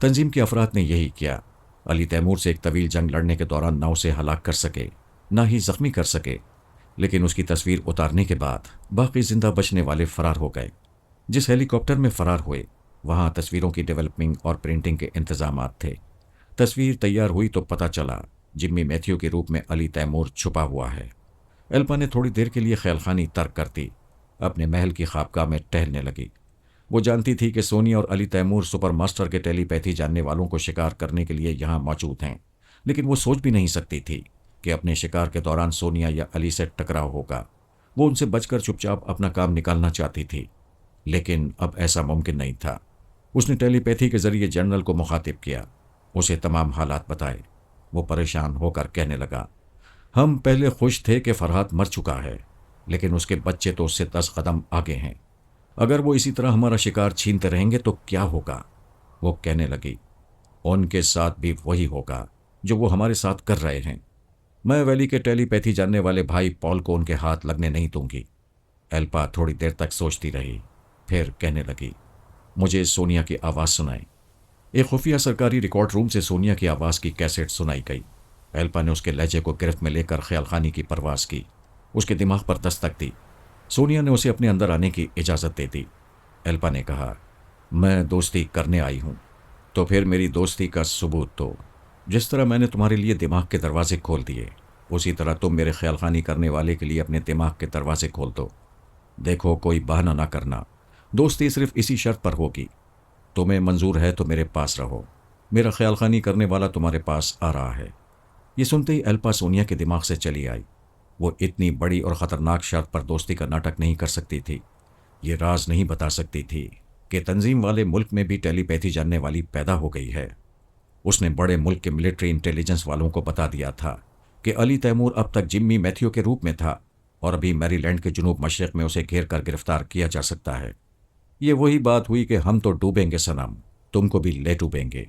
S1: تنظیم کے افراد نے یہی کیا۔ علی تیمور سے ایک طویل جنگ لڑنے کے دوران نہ اسے ہلاک کر سکے نہ ہی زخمی کر سکے، لیکن اس کی تصویر اتارنے کے بعد باقی زندہ بچنے والے فرار ہو گئے۔ جس ہیلی کاپٹر میں فرار ہوئے وہاں تصویروں کی ڈیولپنگ اور پرنٹنگ کے انتظامات تھے۔ تصویر تیار ہوئی تو پتہ چلا جمی میتھیو کے روپ میں علی تیمور چھپا ہوا ہے۔ ایلپا نے تھوڑی دیر کے لیے خیال خانی ترک کر دی، اپنے محل کی خوابگاہ میں ٹہلنے لگی۔ وہ جانتی تھی کہ سونیا اور علی تیمور سپر ماسٹر کے ٹیلی پیتھی جاننے والوں کو شکار کرنے کے لیے یہاں موجود ہیں، لیکن وہ سوچ بھی نہیں سکتی تھی کہ اپنے شکار کے دوران سونیا یا علی سے ٹکراؤ ہوگا۔ وہ ان سے بچ کر چپ چاپ اپنا کام نکالنا چاہتی تھی، لیکن اب ایسا ممکن نہیں تھا۔ اس نے ٹیلی پیتھی کے ذریعے جنرل کو مخاطب کیا، اسے تمام حالات بتائے۔ وہ پریشان ہو کر کہنے لگا، ہم پہلے خوش تھے کہ فرحات مر چکا ہے، لیکن اس کے بچے تو اس سے 10 قدم آگے ہیں۔ اگر وہ اسی طرح ہمارا شکار چھینتے رہیں گے تو کیا ہوگا؟ وہ کہنے لگی، ان کے ساتھ بھی وہی ہوگا جو وہ ہمارے ساتھ کر رہے ہیں۔ میں ویلی کے ٹیلی پیتھی جاننے والے بھائی پال کو ان کے ہاتھ لگنے نہیں دوں گی۔ ایلپا تھوڑی دیر تک سوچتی رہی، پھر کہنے لگی، مجھے سونیا کی آواز سنائیں۔ ایک خفیہ سرکاری ریکارڈ روم سے سونیا کی آواز کی کیسٹ سنائی گئی۔ ایلپا نے اس کے لہجے کو گرفت میں لے کر خیال خانی کی پرواز کی، اس کے دماغ پر دستک دی۔ سونیا نے اسے اپنے اندر آنے کی اجازت دے دی۔ ایلپا نے کہا، میں دوستی کرنے آئی ہوں، تو پھر میری دوستی کا ثبوت دو۔ جس طرح میں نے تمہارے لیے دماغ کے دروازے کھول دیے، اسی طرح تم میرے خیال خانی کرنے والے کے لیے اپنے دماغ کے دروازے کھول دو۔ دیکھو کوئی بہانہ نہ کرنا، دوستی صرف اسی شرط پر ہوگی، تمہیں منظور ہے تو میرے پاس رہو، میرا خیال خانی کرنے والا تمہارے پاس آ رہا ہے۔ یہ سنتے ہی ایلپا سونیا کے دماغ سے چلی آئی۔ وہ اتنی بڑی اور خطرناک شرط پر دوستی کا ناٹک نہیں کر سکتی تھی، یہ راز نہیں بتا سکتی تھی کہ تنظیم والے ملک میں بھی ٹیلی پیتھی جاننے والی پیدا ہو گئی ہے۔ اس نے بڑے ملک کے ملٹری انٹیلیجنس والوں کو بتا دیا تھا کہ علی تیمور اب تک جمی میتھیو کے روپ میں تھا اور ابھی میری لینڈ کے جنوب مشرق میں اسے گھیر کر گرفتار کیا جا سکتا ہے۔ یہ وہی بات ہوئی کہ ہم تو ڈوبیں گے صنم، تم کو بھی لے ڈوبیں گے۔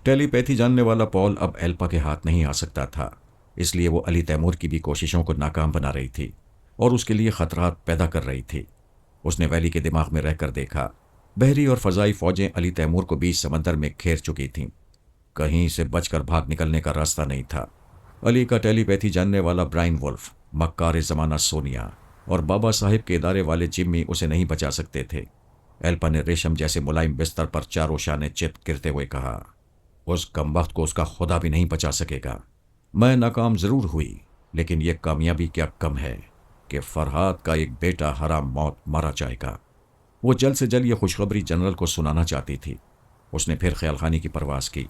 S1: ٹیلی پیتھی جاننے والا پال اب ایلپا کے ہاتھ نہیں آ سکتا تھا، اس لیے وہ علی تیمور کی بھی کوششوں کو ناکام بنا رہی تھی اور اس کے لیے خطرات پیدا کر رہی تھی۔ اس نے ویلی کے دماغ میں رہ کر دیکھا، بحری اور فضائی فوجیں علی تیمور کو بیچ سمندر میں گھیر چکی تھیں، کہیں سے بچ کر بھاگ نکلنے کا راستہ نہیں تھا۔ علی کا ٹیلی پیتھی جاننے والا برائن وولف، مکار زمانہ سونیا اور بابا صاحب کے ادارے والے جمی اسے نہیں بچا سکتے تھے۔ ایلپا نے ریشم جیسے ملائم بستر پر چاروں شانے چت گرتے ہوئے کہا، اس کمبخت کو اس کا خدا بھی نہیں بچا سکے گا۔ میں ناکام ضرور ہوئی، لیکن یہ کامیابی کیا کم ہے کہ فرحات کا ایک بیٹا حرام موت مارا جائے گا۔ وہ جلد سے جلد یہ خوشخبری جنرل کو سنانا چاہتی تھی۔ اس نے پھر خیال خانی کی پرواز کی۔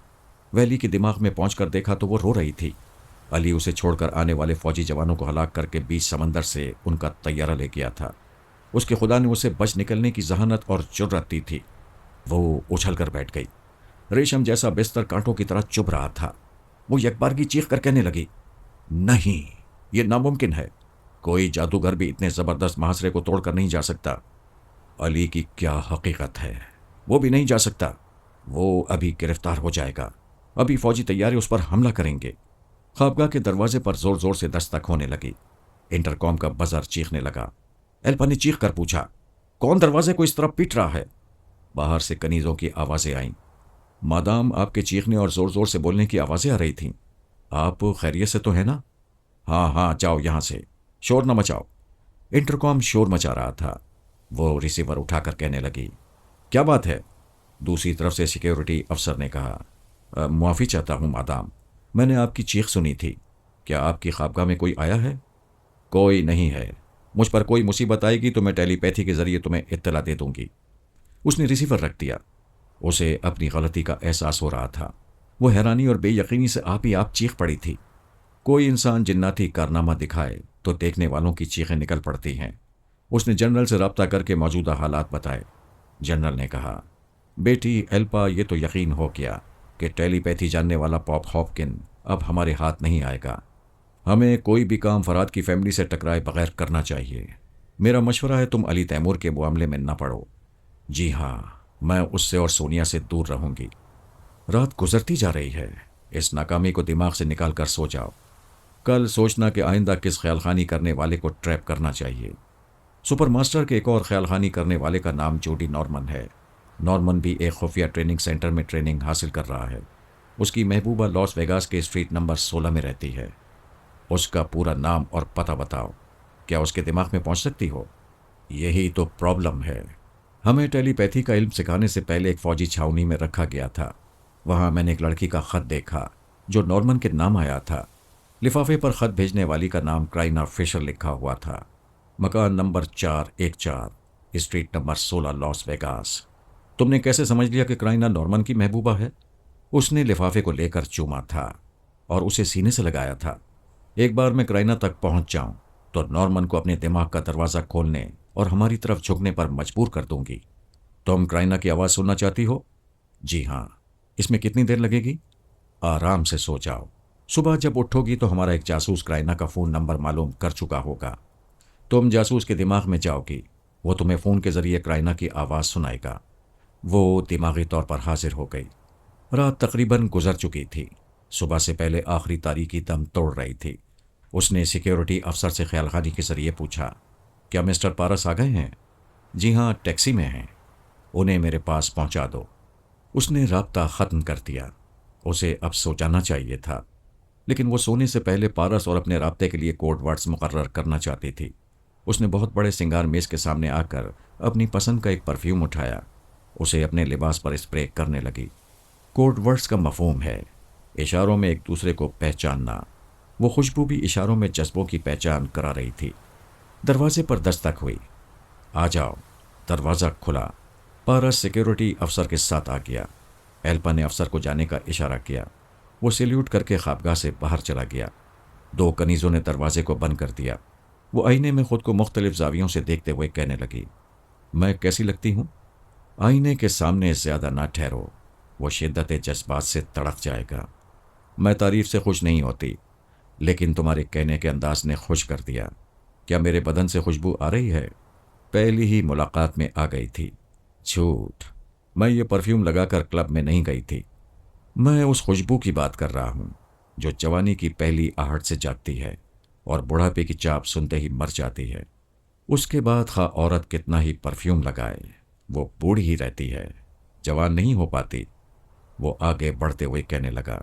S1: ویلی کے دماغ میں پہنچ کر دیکھا تو وہ رو رہی تھی۔ علی اسے چھوڑ کر آنے والے فوجی جوانوں کو ہلاک کر کے بیچ سمندر سے ان کا طیارہ لے گیا تھا۔ اس کے خدا نے اسے بچ نکلنے کی ذہانت اور جرأت دی تھی۔ وہ اچھل کر بیٹھ گئی، ریشم جیسا بستر کانٹوں کی طرح چبھ رہا تھا۔ وہ یکبارگی چیخ کر کہنے لگی، نہیں، یہ ناممکن ہے، کوئی جادوگر بھی اتنے زبردست محاصرے کو توڑ کر نہیں جا سکتا۔ علی کی کیا حقیقت ہے؟ وہ بھی نہیں جا سکتا، وہ ابھی گرفتار ہو جائے گا، ابھی فوجی تیارے اس پر حملہ کریں گے۔ خوابگاہ کے دروازے پر زور زور سے دستک ہونے لگی۔ انٹرکام کا بزر چیخنے لگا۔ ایلپا نے چیخ کر پوچھا، کون دروازے کو اس طرح پیٹ رہا ہے؟ باہر سے کنیزوں کی آوازیں آئیں۔ مادام، آپ کے چیخنے اور زور زور سے بولنے کی آوازیں آ رہی تھیں۔ آپ خیریت سے تو ہیں نا؟ ہاں ہاں، جاؤ یہاں سے، شور نہ مچاؤ۔ انٹرکام شور مچا رہا تھا۔ وہ ریسیور اٹھا کر کہنے لگی، کیا بات ہے؟ دوسری طرف سے سیکیورٹی افسر نے کہا، معافی چاہتا ہوں مادام، میں نے آپ کی چیخ سنی تھی۔ کیا آپ کی خوابگاہ میں کوئی آیا ہے؟ کوئی نہیں ہے۔ مجھ پر کوئی مصیبت آئے گی تو میں ٹیلی پیتھی کے ذریعے تمہیں اطلاع دے دوں گی۔ اس نے ریسیور رکھ دیا۔ اسے اپنی غلطی کا احساس ہو رہا تھا۔ وہ حیرانی اور بے یقینی سے آپ ہی آپ چیخ پڑی تھی۔ کوئی انسان جناتی کارنامہ دکھائے تو دیکھنے والوں کی چیخیں نکل پڑتی ہیں۔ اس نے جنرل سے رابطہ کر کے موجودہ حالات بتائے۔ جنرل نے کہا، بیٹی ایلپا، یہ تو یقین ہو گیا کہ ٹیلی پیتھی جاننے والا پاپ ہاپکن اب ہمارے ہاتھ نہیں آئے گا۔ ہمیں کوئی بھی کام فراد کی فیملی سے ٹکرائے بغیر کرنا چاہیے۔ میرا مشورہ ہے تم علی تیمور کے معاملے میں نہ پڑو۔ جی ہاں، میں اس سے اور سونیا سے دور رہوں گی۔ رات گزرتی جا رہی ہے، اس ناکامی کو دماغ سے نکال کر سو جاؤ۔ کل سوچنا کہ آئندہ کس خیال خانی کرنے والے کو ٹریپ کرنا چاہیے۔ سپر ماسٹر کے ایک اور خیال خانی کرنے والے کا نام جوڈی نارمن ہے۔ نارمن بھی ایک خفیہ ٹریننگ سینٹر میں ٹریننگ حاصل کر رہا ہے۔ اس کی محبوبہ لاس ویگاس کے اسٹریٹ نمبر 16 میں رہتی ہے۔ اس کا پورا نام اور پتہ بتاؤ۔ کیا اس کے دماغ میں پہنچ سکتی ہو؟ یہی تو پرابلم ہے۔ ہمیں ٹیلی پیتھی کا علم سکھانے سے پہلے ایک فوجی چھاؤنی میں رکھا گیا تھا۔ وہاں میں نے ایک لڑکی کا خط دیکھا جو نارمن کے نام آیا تھا۔ لفافے پر خط بھیجنے والی کا نام کرائنا فشر لکھا ہوا تھا۔ مکان number 414، street number 16، Las Vegas. تم نے کیسے سمجھ لیا کہ کرائنا نارمن کی محبوبہ ہے؟ اس نے لفافے کو لے کر چوما تھا اور اسے سینے سے لگایا تھا۔ ایک بار میں کرائنا تک پہنچ جاؤں تو نارمن کو اپنے دماغ کا دروازہ کھولنے اور ہماری طرف جھکنے پر مجبور کر دوں گی۔ تم کرائنا کی آواز سننا چاہتی ہو؟ جی ہاں۔ اس میں کتنی دیر لگے گی؟ آرام سے سو جاؤ۔ صبح جب اٹھو گی تو ہمارا ایک جاسوس کرائنا کا فون نمبر معلوم کر چکا ہوگا۔ تم جاسوس کے دماغ میں جاؤ گی، وہ تمہیں فون کے ذریعے کرائنا کی آواز سنائے گا۔ وہ دماغی طور پر حاضر ہو گئی۔ رات تقریباً گزر چکی تھی۔ صبح سے پہلے آخری تاریکی دم توڑ رہی تھی۔ اس نے سیکیورٹی افسر سے خیال خانی کے ذریعے پوچھا، کیا مسٹر پارس آ گئے ہیں؟ جی ہاں، ٹیکسی میں ہیں۔ انہیں میرے پاس پہنچا دو۔ اس نے رابطہ ختم کر دیا۔ اسے اب سو جانا چاہیے تھا، لیکن وہ سونے سے پہلے پارس اور اپنے رابطے کے لیے کوڈ ورڈز مقرر کرنا چاہتی تھی۔ اس نے بہت بڑے سنگار میز کے سامنے آ کر اپنی پسند کا ایک پرفیوم اٹھایا، اسے اپنے لباس پر اسپرے کرنے لگی۔ کوڈ ورڈز کا مفہوم ہے اشاروں میں ایک دوسرے کو پہچاننا۔ وہ خوشبو بھی اشاروں میں جذبوں کی پہچان کرا رہی تھی۔ دروازے پر دستک ہوئی۔ آ جاؤ۔ دروازہ کھلا۔ پارس سیکیورٹی افسر کے ساتھ آ گیا۔ ایلپا نے افسر کو جانے کا اشارہ کیا۔ وہ سیلیوٹ کر کے خوابگاہ سے باہر چلا گیا۔ دو کنیزوں نے دروازے کو بند کر دیا۔ وہ آئینے میں خود کو مختلف زاویوں سے دیکھتے ہوئے کہنے لگی، میں کیسی لگتی ہوں؟ آئینے کے سامنے زیادہ نہ ٹھہرو، وہ شدت جذبات سے تڑپ جائے گا۔ میں تعریف سے خوش نہیں ہوتی، لیکن تمہارے کہنے کے انداز نے خوش کر دیا۔ کیا میرے بدن سے خوشبو آ رہی ہے؟ پہلی ہی ملاقات میں آ گئی تھی۔ جھوٹ، میں یہ پرفیوم لگا کر کلب میں نہیں گئی تھی۔ میں اس خوشبو کی بات کر رہا ہوں جو جوانی کی پہلی آہٹ سے جاگتی ہے اور بڑھاپے کی چاپ سنتے ہی مر جاتی ہے۔ اس کے بعد خواہ عورت کتنا ہی پرفیوم لگائے، وہ بوڑھی ہی رہتی ہے، جوان نہیں ہو پاتی۔ وہ آگے بڑھتے ہوئے کہنے لگا،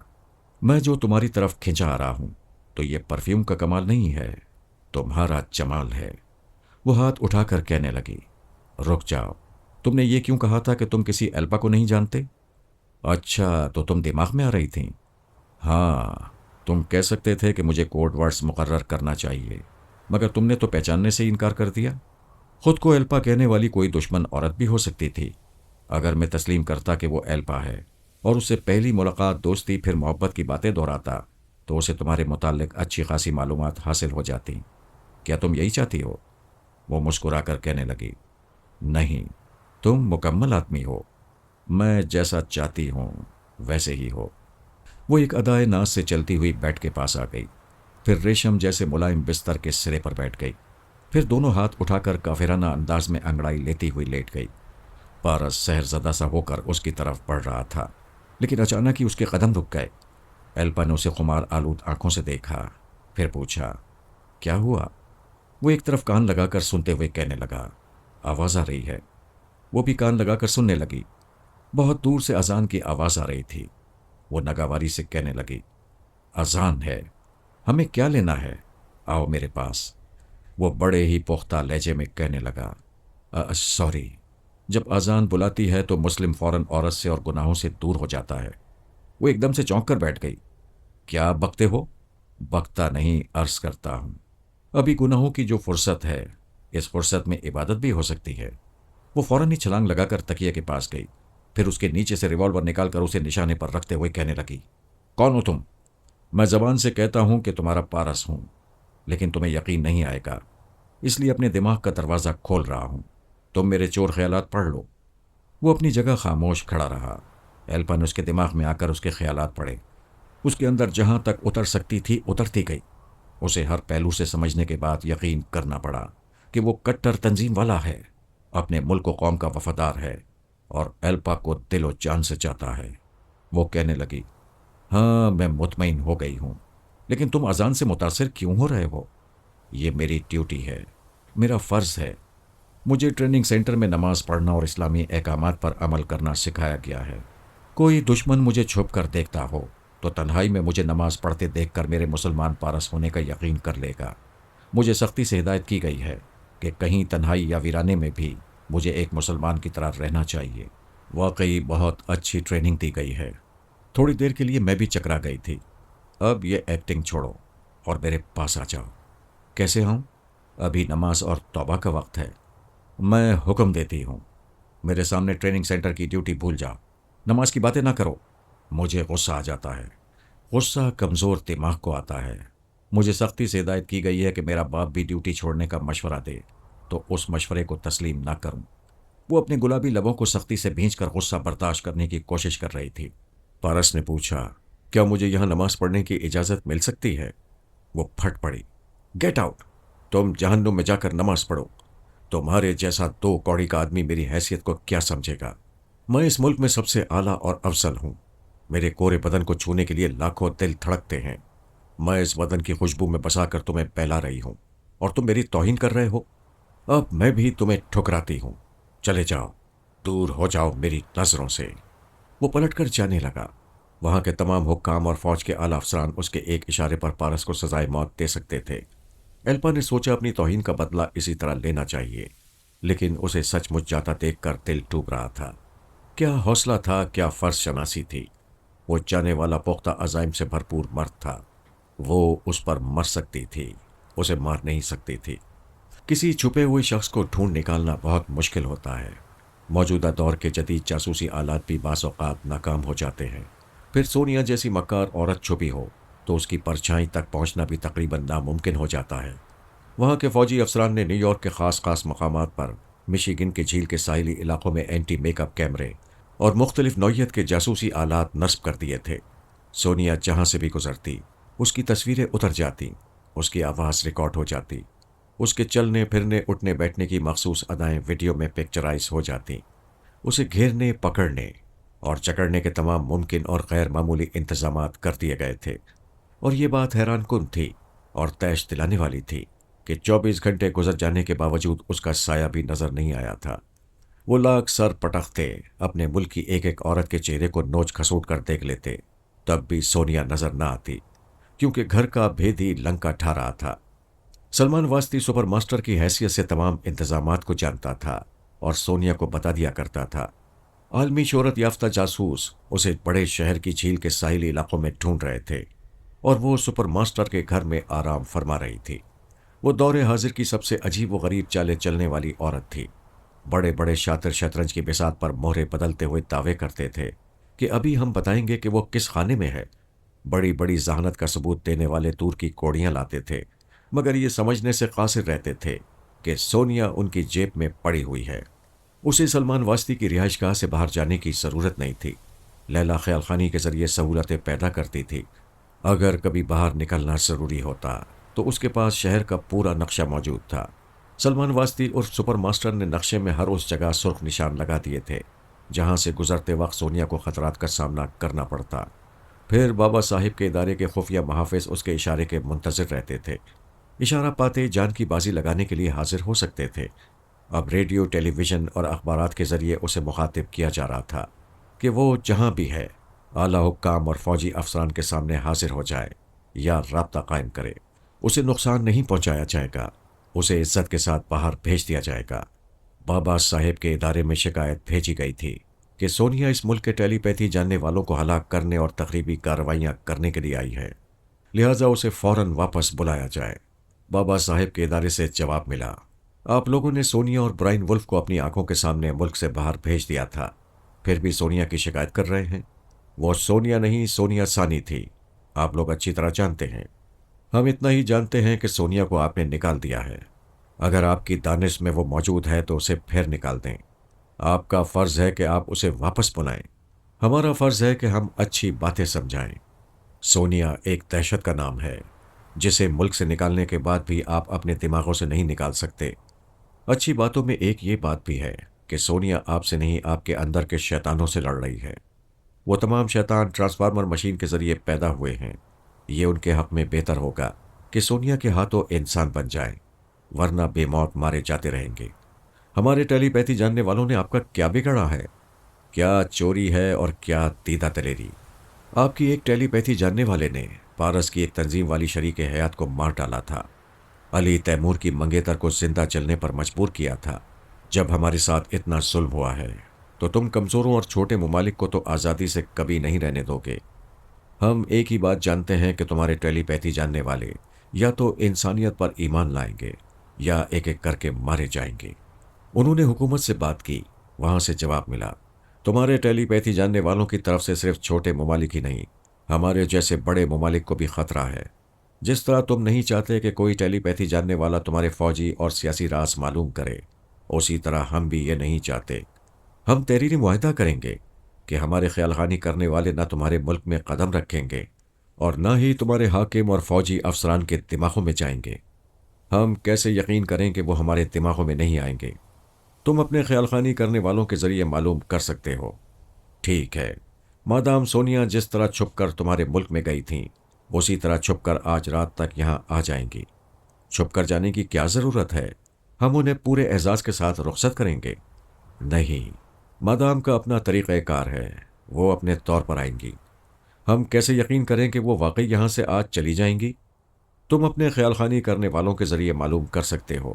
S1: میں جو تمہاری طرف کھنچا آ رہا ہوں تو یہ پرفیوم کا کمال نہیں ہے، تمہارا جمال ہے۔ وہ ہاتھ اٹھا کر کہنے لگی، رک جاؤ، تم نے یہ کیوں کہا تھا کہ تم کسی ایلپا کو نہیں جانتے؟ اچھا، تو تم دماغ میں آ رہی تھیں؟ ہاں، تم کہہ سکتے تھے کہ مجھے کوڈ ورڈز مقرر کرنا چاہیے، مگر تم نے تو پہچاننے سے انکار کر دیا۔ خود کو ایلپا کہنے والی کوئی دشمن عورت بھی ہو سکتی تھی۔ اگر میں تسلیم کرتا کہ وہ ایلپا ہے اور اس سے پہلی ملاقات دوستی پھر محبت کی باتیں دہراتا تو اسے تمہارے متعلق اچھی خاصی معلومات حاصل ہو جاتی۔ کیا تم یہی چاہتی ہو؟ وہ مسکرا کر کہنے لگی، نہیں، تم مکمل آدمی ہو، میں جیسا چاہتی ہوں ویسے ہی ہو۔ وہ ایک ادائے ناز سے چلتی ہوئی بیڈ کے پاس آ گئی، پھر ریشم جیسے ملائم بستر کے سرے پر بیٹھ گئی، پھر دونوں ہاتھ اٹھا کر کافرانہ انداز میں انگڑائی لیتی ہوئی لیٹ گئی۔ پارس سحر زدہ سا ہو کر اس کی طرف بڑھ رہا تھا، لیکن اچانک ہی اس کے قدم رک گئے۔ ایلپا نے اسے خمار آلود آنکھوں سے دیکھا، پھر پوچھا، کیا ہوا؟ وہ ایک طرف کان لگا کر سنتے ہوئے کہنے لگا، آواز آ رہی ہے۔ وہ بھی کان لگا کر سننے لگی۔ بہت دور سے اذان کی آواز آ رہی تھی۔ وہ ناگواری سے کہنے لگی، اذان ہے، ہمیں کیا لینا ہے؟ آؤ میرے پاس۔ وہ بڑے ہی پختہ لہجے میں کہنے لگا، سوری۔ جب اذان بلاتی ہے تو مسلم فوراً عورت سے اور گناہوں سے دور ہو جاتا ہے۔ وہ ایک دم سے چونک کر بیٹھ گئی۔ کیا بکتے ہو؟ بکتا نہیں، عرض کرتا ہوں۔ ابھی گناہوں کی جو فرصت ہے، اس فرصت میں عبادت بھی ہو سکتی ہے۔ وہ فوراً ہی چھلانگ لگا کر تکیے کے پاس گئی، پھر اس کے نیچے سے ریوالور نکال کر اسے نشانے پر رکھتے ہوئے کہنے لگی، کون ہو تم؟ میں زبان سے کہتا ہوں کہ تمہارا پارس ہوں، لیکن تمہیں یقین نہیں آئے گا، اس لیے اپنے دماغ کا دروازہ کھول رہا ہوں۔ تم میرے چور خیالات پڑھ لو۔ وہ اپنی جگہ خاموش کھڑا رہا۔ ایلپا نے اس کے دماغ میں آ کر اس کے خیالات پڑھے۔ اس کے اندر جہاں تک اتر سکتی تھی اترتی گئی۔ اسے ہر پہلو سے سمجھنے کے بعد یقین کرنا پڑا کہ وہ کٹر تنظیم والا ہے، اپنے ملک و قوم کا وفادار ہے، اور ایلپا کو دل و جان سے چاہتا ہے۔ وہ کہنے لگی، ہاں میں مطمئن ہو گئی ہوں، لیکن تم اذان سے متاثر کیوں ہو رہے ہو؟ یہ میری ڈیوٹی ہے، میرا فرض ہے۔ مجھے ٹریننگ سینٹر میں نماز پڑھنا اور اسلامی احکامات پر عمل کرنا سکھایا گیا ہے۔ کوئی دشمن مجھے چھپ کر دیکھتا ہو تو تنہائی میں مجھے نماز پڑھتے دیکھ کر میرے مسلمان پارس ہونے کا یقین کر لے گا۔ مجھے سختی سے ہدایت کی گئی ہے کہ کہیں تنہائی یا ویرانے میں بھی مجھے ایک مسلمان کی طرح رہنا چاہیے۔ واقعی بہت اچھی ٹریننگ دی گئی ہے۔ تھوڑی دیر کے لیے میں بھی چکرا گئی تھی۔ اب یہ ایکٹنگ چھوڑو اور میرے پاس آ جاؤ۔ کیسے آؤں؟ ابھی نماز اور توبہ کا وقت ہے۔ میں حکم دیتی ہوں، میرے سامنے ٹریننگ سینٹر کی ڈیوٹی بھول جاؤ، نماز کی باتیں نہ کرو۔ مجھے غصہ آ جاتا ہے۔ غصہ کمزور دماغ کو آتا ہے۔ مجھے سختی سے ہدایت کی گئی ہے کہ میرا باپ بھی ڈیوٹی چھوڑنے کا مشورہ دے تو اس مشورے کو تسلیم نہ کروں۔ وہ اپنے گلابی لبوں کو سختی سے بھینچ کر غصہ برداشت کرنے کی کوشش کر رہی تھی۔ پارس نے پوچھا، کیا مجھے یہاں نماز پڑھنے کی اجازت مل سکتی ہے؟ وہ پھٹ پڑی، گیٹ آؤٹ! تم جہنم میں جا کر نماز پڑھو۔ تمہارے جیسا دو کوڑی کا آدمی میری حیثیت کو کیا سمجھے گا؟ میں اس ملک میں سب سے اعلیٰ اور افضل ہوں۔ میرے کورے بدن کو چھونے کے لیے لاکھوں دل دھڑکتے ہیں۔ میں اس بدن کی خوشبو میں بسا کر تمہیں بہلا رہی ہوں اور تم میری توہین کر رہے ہو۔ اب میں بھی تمہیں ٹھکراتی ہوں۔ چلے جاؤ، دور ہو جاؤ میری نظروں سے۔ وہ پلٹ کر جانے لگا۔ وہاں کے تمام حکام اور فوج کے اعلیٰ افسران اس کے ایک اشارے پر پارس کو سزائے موت دے سکتے تھے۔ ایلپا نے سوچا اپنی توہین کا بدلہ اسی طرح لینا چاہیے، لیکن اسے سچ مچ جاتا دیکھ کر دل ٹوٹ رہا تھا۔ کیا حوصلہ تھا، کیا فرض شناسی تھی۔ وہ جانے والا پختہ عزائم سے بھرپور مرد تھا۔ وہ اس پر مر سکتی تھی، اسے مار نہیں سکتی تھی۔ کسی چھپے ہوئے شخص کو ڈھونڈ نکالنا بہت مشکل ہوتا ہے۔ موجودہ دور کے جدید جاسوسی آلات بھی بعض اوقات ناکام ہو جاتے ہیں۔ پھر سونیا جیسی مکار عورت چھپی ہو تو اس کی پرچھائی تک پہنچنا بھی تقریباً ناممکن ہو جاتا ہے۔ وہاں کے فوجی افسران نے نیو یارک کے خاص مقامات پر، مشیگن کے جھیل کے ساحلی علاقوں میں اینٹی میک اپ کیمرے اور مختلف نوعیت کے جاسوسی آلات نصب کر دیے تھے۔ سونیا جہاں سے بھی گزرتی، اس کی تصویریں اتر جاتی، اس کی آواز ریکارڈ ہو جاتی، اس کے چلنے پھرنے اٹھنے بیٹھنے کی مخصوص ادائیں ویڈیو میں پکچرائز ہو جاتی۔ اسے گھیرنے، پکڑنے اور جکڑنے کے تمام ممکن اور غیر معمولی انتظامات کر دیے گئے تھے، اور یہ بات حیران کن تھی اور تیش دلانے والی تھی کہ 24 گھنٹے گزر جانے کے باوجود اس کا سایہ بھی نظر نہیں آیا تھا۔ وہ لاکھ سر پٹختے اپنے ملک کی ایک ایک عورت کے چہرے کو نوچ کھسوٹ کر دیکھ لیتے، تب بھی سونیا نظر نہ آتی، کیونکہ گھر کا بھیدی لنکا ٹھا رہا تھا۔ سلمان واسطی سپر ماسٹر کی حیثیت سے تمام انتظامات کو جانتا تھا اور سونیا کو بتا دیا کرتا تھا۔ عالمی شہرت یافتہ جاسوس اسے بڑے شہر کی جھیل کے ساحلی علاقوں میں ڈھونڈ رہے تھے، اور وہ سپر ماسٹر کے گھر میں آرام فرما رہی تھی۔ وہ دور حاضر کی سب سے عجیب و غریب چالیں چلنے والی عورت تھی۔ بڑے بڑے شاطر شطرنج کی بساط پر مہرے بدلتے ہوئے دعوے کرتے تھے کہ ابھی ہم بتائیں گے کہ وہ کس خانے میں ہے۔ بڑی بڑی ذہانت کا ثبوت دینے والے دور کی کوڑیاں لاتے تھے، مگر یہ سمجھنے سے قاصر رہتے تھے کہ سونیا ان کی جیب میں پڑی ہوئی ہے۔ اسے سلمان واسطی کی رہائش گاہ سے باہر جانے کی ضرورت نہیں تھی۔ لیلا خیال خانی کے ذریعے سہولتیں پیدا کرتی تھی۔ اگر کبھی باہر نکلنا ضروری ہوتا تو اس کے پاس شہر کا پورا نقشہ موجود تھا۔ سلمان واسطی اور سپر ماسٹر نے نقشے میں ہر اس جگہ سرخ نشان لگا دیے تھے جہاں سے گزرتے وقت سونیا کو خطرات کا سامنا کرنا پڑتا۔ پھر بابا صاحب کے ادارے کے خفیہ محافظ اس کے اشارے کے منتظر رہتے تھے۔ اشارہ پاتے جان کی بازی لگانے کے لیے حاضر ہو سکتے تھے۔ اب ریڈیو، ٹیلی ویژن اور اخبارات کے ذریعے اسے مخاطب کیا جا رہا تھا کہ وہ جہاں بھی ہے اعلیٰ حکام اور فوجی افسران کے سامنے حاضر ہو جائے یا رابطہ قائم کرے۔ اسے نقصان نہیں پہنچایا جائے گا، اسے عزت کے ساتھ باہر بھیج دیا جائے گا۔ بابا صاحب کے ادارے میں شکایت بھیجی گئی تھی کہ سونیا اس ملک کے ٹیلی پیتھی جاننے والوں کو ہلاک کرنے اور تخریبی کارروائیاں کرنے کے لیے آئی ہے، لہٰذا اسے فوراً واپس بلایا جائے۔ بابا صاحب کے ادارے سے جواب ملا، آپ لوگوں نے سونیا اور برائن ولف کو اپنی آنکھوں کے سامنے ملک سے باہر بھیج دیا تھا، پھر بھی سونیا کی شکایت کر رہے ہیں۔ وہ سونیا نہیں، سونیا ثانی تھی، آپ لوگ اچھی طرح جانتے ہیں۔ ہم اتنا ہی جانتے ہیں کہ سونیا کو آپ نے نکال دیا ہے۔ اگر آپ کی دانش میں وہ موجود ہے تو اسے پھر نکال دیں۔ آپ کا فرض ہے کہ آپ اسے واپس بلائیں، ہمارا فرض ہے کہ ہم اچھی باتیں سمجھائیں۔ سونیا ایک دہشت کا نام ہے جسے ملک سے نکالنے کے بعد بھی آپ اپنے دماغوں سے نہیں نکال سکتے۔ اچھی باتوں میں ایک یہ بات بھی ہے کہ سونیا آپ سے نہیں، آپ کے اندر کے شیطانوں سے لڑ رہی ہے۔ وہ تمام شیطان ٹرانسفارمر مشین کے ذریعے پیدا ہوئے ہیں۔ یہ ان کے حق میں بہتر ہوگا کہ سونیا کے ہاتھوں انسان بن جائیں، ورنہ بے موت مارے جاتے رہیں گے۔ ہمارے ٹیلی پیتھی جاننے والوں نے آپ کا کیا بگاڑا ہے؟ کیا چوری ہے اور کیا دیدہ دلیری؟ آپ کی ایک ٹیلی پیتھی جاننے والے نے پارس کی ایک تنظیم والی شریک حیات کو مار ڈالا تھا، علی تیمور کی منگیتر کو زندہ چلنے پر مجبور کیا تھا۔ جب ہمارے ساتھ اتنا ظلم ہوا ہے تو تم کمزوروں اور چھوٹے ممالک کو تو آزادی سے کبھی نہیں رہنے دو گے۔ ہم ایک ہی بات جانتے ہیں کہ تمہارے ٹیلی پیتھی جاننے والے یا تو انسانیت پر ایمان لائیں گے یا ایک ایک کر کے مارے جائیں گے۔ انہوں نے حکومت سے بات کی، وہاں سے جواب ملا، تمہارے ٹیلی پیتھی جاننے والوں کی طرف سے صرف چھوٹے ممالک ہی نہیں، ہمارے جیسے بڑے ممالک کو بھی خطرہ ہے۔ جس طرح تم نہیں چاہتے کہ کوئی ٹیلی پیتھی جاننے والا تمہارے فوجی اور سیاسی راز معلوم کرے، اسی طرح ہم بھی یہ نہیں چاہتے۔ ہم تحریری معاہدہ کریں گے کہ ہمارے خیال خانی کرنے والے نہ تمہارے ملک میں قدم رکھیں گے اور نہ ہی تمہارے حاکم اور فوجی افسران کے دماغوں میں جائیں گے۔ ہم کیسے یقین کریں کہ وہ ہمارے دماغوں میں نہیں آئیں گے؟ تم اپنے خیال خانی کرنے والوں کے ذریعے معلوم کر سکتے ہو۔ ٹھیک ہے، مادام سونیا جس طرح چھپ کر تمہارے ملک میں گئی تھیں، اسی طرح چھپ کر آج رات تک یہاں آ جائیں گی۔ چھپ کر جانے کی کیا ضرورت ہے؟ ہم انہیں پورے اعزاز کے ساتھ رخصت کریں گے۔ نہیں، مادام کا اپنا طریقہ کار ہے، وہ اپنے طور پر آئیں گی۔ ہم کیسے یقین کریں کہ وہ واقعی یہاں سے آج چلی جائیں گی؟ تم اپنے خیال خانی کرنے والوں کے ذریعے معلوم کر سکتے ہو۔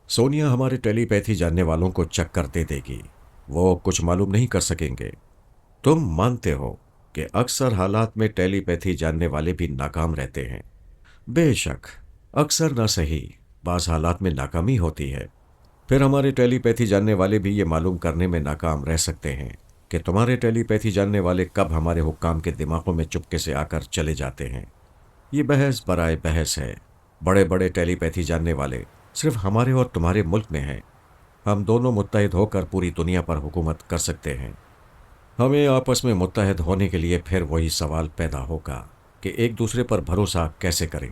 S1: سونیا ہمارے ٹیلی پیتھی جاننے والوں کو چکر دے دے گی، وہ کچھ معلوم نہیں کر سکیں گے۔ تم مانتے ہو کہ اکثر حالات میں ٹیلی پیتھی جاننے والے بھی ناکام رہتے ہیں؟ بے شک، اکثر نہ صحیح، بعض حالات میں ناکامی ہوتی ہے۔ پھر ہمارے ٹیلی پیتھی جاننے والے بھی یہ معلوم کرنے میں ناکام رہ سکتے ہیں کہ تمہارے ٹیلی پیتھی جاننے والے کب ہمارے حکام کے دماغوں میں چپکے سے آ کر چلے جاتے ہیں۔ یہ بحث برائے بحث ہے۔ بڑے بڑے ٹیلی پیتھی جاننے والے صرف ہمارے اور تمہارے ملک میں ہیں۔ ہم دونوں متحد ہو کر پوری دنیا پر حکومت کر سکتے ہیں۔ ہمیں آپس میں متحد ہونے کے لیے پھر وہی سوال پیدا ہوگا کہ ایک دوسرے پر بھروسہ کیسے کریں۔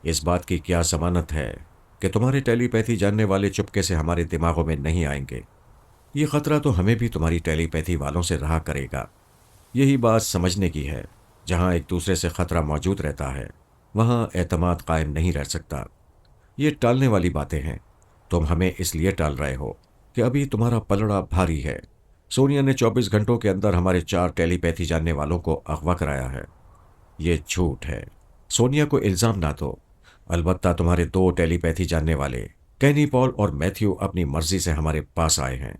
S1: اس بات کی کیا ضمانت ہے کہ تمہارے ٹیلی پیتھی جاننے والے چپکے سے ہمارے دماغوں میں نہیں آئیں گے؟ یہ خطرہ تو ہمیں بھی تمہاری ٹیلی پیتھی والوں سے رہا کرے گا۔ یہی بات سمجھنے کی ہے، جہاں ایک دوسرے سے خطرہ موجود رہتا ہے وہاں اعتماد قائم نہیں رہ سکتا۔ یہ ٹالنے والی باتیں ہیں۔ تم ہمیں اس لیے ٹال رہے ہو کہ ابھی تمہارا پلڑا بھاری ہے۔ سونیا نے 24 گھنٹوں کے اندر ہمارے 4 ٹیلی پیتھی جاننے والوں کو اغوا کرایا ہے۔ یہ جھوٹ ہے، سونیا کو الزام نہ دو۔ البتہ تمہارے 2 ٹیلی پیتھی جاننے والے کینی پال اور میتھیو اپنی مرضی سے ہمارے پاس آئے ہیں۔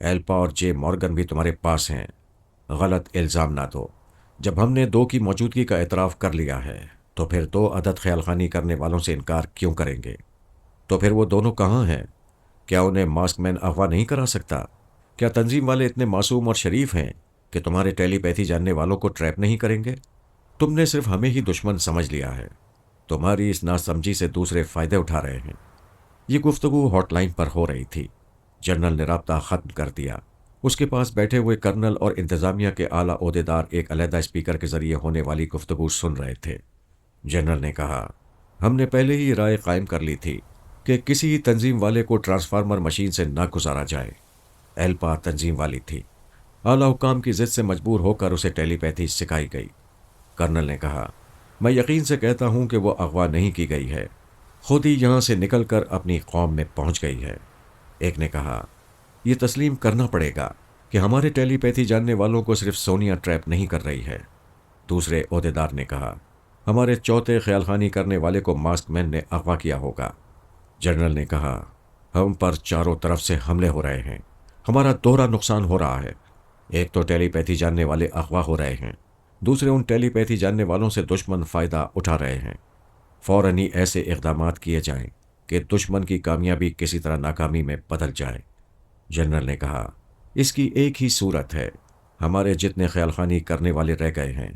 S1: ایلپا اور جے مورگن بھی تمہارے پاس ہیں۔ غلط الزام نہ دو۔ جب ہم نے 2 کی موجودگی کا اعتراف کر لیا ہے تو پھر 2 عدد خیال خانی کرنے والوں سے انکار کیوں کریں گے؟ تو پھر وہ دونوں کہاں ہیں؟ کیا انہیں ماسک مین اغوا نہیں کرا سکتا؟ کیا تنظیم والے اتنے معصوم اور شریف ہیں کہ تمہارے ٹیلی پیتھی جاننے والوں کو ٹریپ نہیں کریں گے؟ تم نے صرف ہمیں ہی دشمن سمجھ لیا ہے۔ تمہاری اس ناسمجھی سے دوسرے فائدے اٹھا رہے ہیں۔ یہ گفتگو ہاٹ لائن پر ہو رہی تھی۔ جنرل نے رابطہ ختم کر دیا۔ اس کے پاس بیٹھے ہوئے کرنل اور انتظامیہ کے اعلیٰ عہدیدار ایک علیحدہ اسپیکر کے ذریعے ہونے والی گفتگو سن رہے تھے۔ جنرل نے کہا، ہم نے پہلے ہی رائے قائم کر لی تھی کہ کسی تنظیم والے کو ٹرانسفارمر مشین سے نہ گزارا جائے۔ ایلپا تنظیم والی تھی۔ اعلیٰ حکام کی ضد سے مجبور ہو کر اسے ٹیلی پیتھی سکھائی گئی۔ کرنل نے کہا، میں یقین سے کہتا ہوں کہ وہ اغوا نہیں کی گئی ہے، خود ہی یہاں سے نکل کر اپنی قوم میں پہنچ گئی ہے۔ ایک نے کہا، یہ تسلیم کرنا پڑے گا کہ ہمارے ٹیلی پیتھی جاننے والوں کو صرف سونیا ٹریپ نہیں کر رہی ہے۔ دوسرے عہدیدار نے کہا، ہمارے چوتھے خیال خانی کرنے والے کو ماسک مین نے اغوا کیا ہوگا۔ جنرل نے کہا، ہم پر چاروں طرف سے حملے ہو رہے ہیں، ہمارا دوہرا نقصان ہو رہا ہے۔ ایک تو ٹیلی پیتھی جاننے والے اغوا ہو رہے ہیں، دوسرے ان ٹیلی پیتھی جاننے والوں سے دشمن فائدہ اٹھا رہے ہیں۔ فوراً ہی ایسے اقدامات کیے جائیں کہ دشمن کی کامیابی کسی طرح ناکامی میں بدل جائے۔ جنرل نے کہا، اس کی ایک ہی صورت ہے، ہمارے جتنے خیال خانی کرنے والے رہ گئے ہیں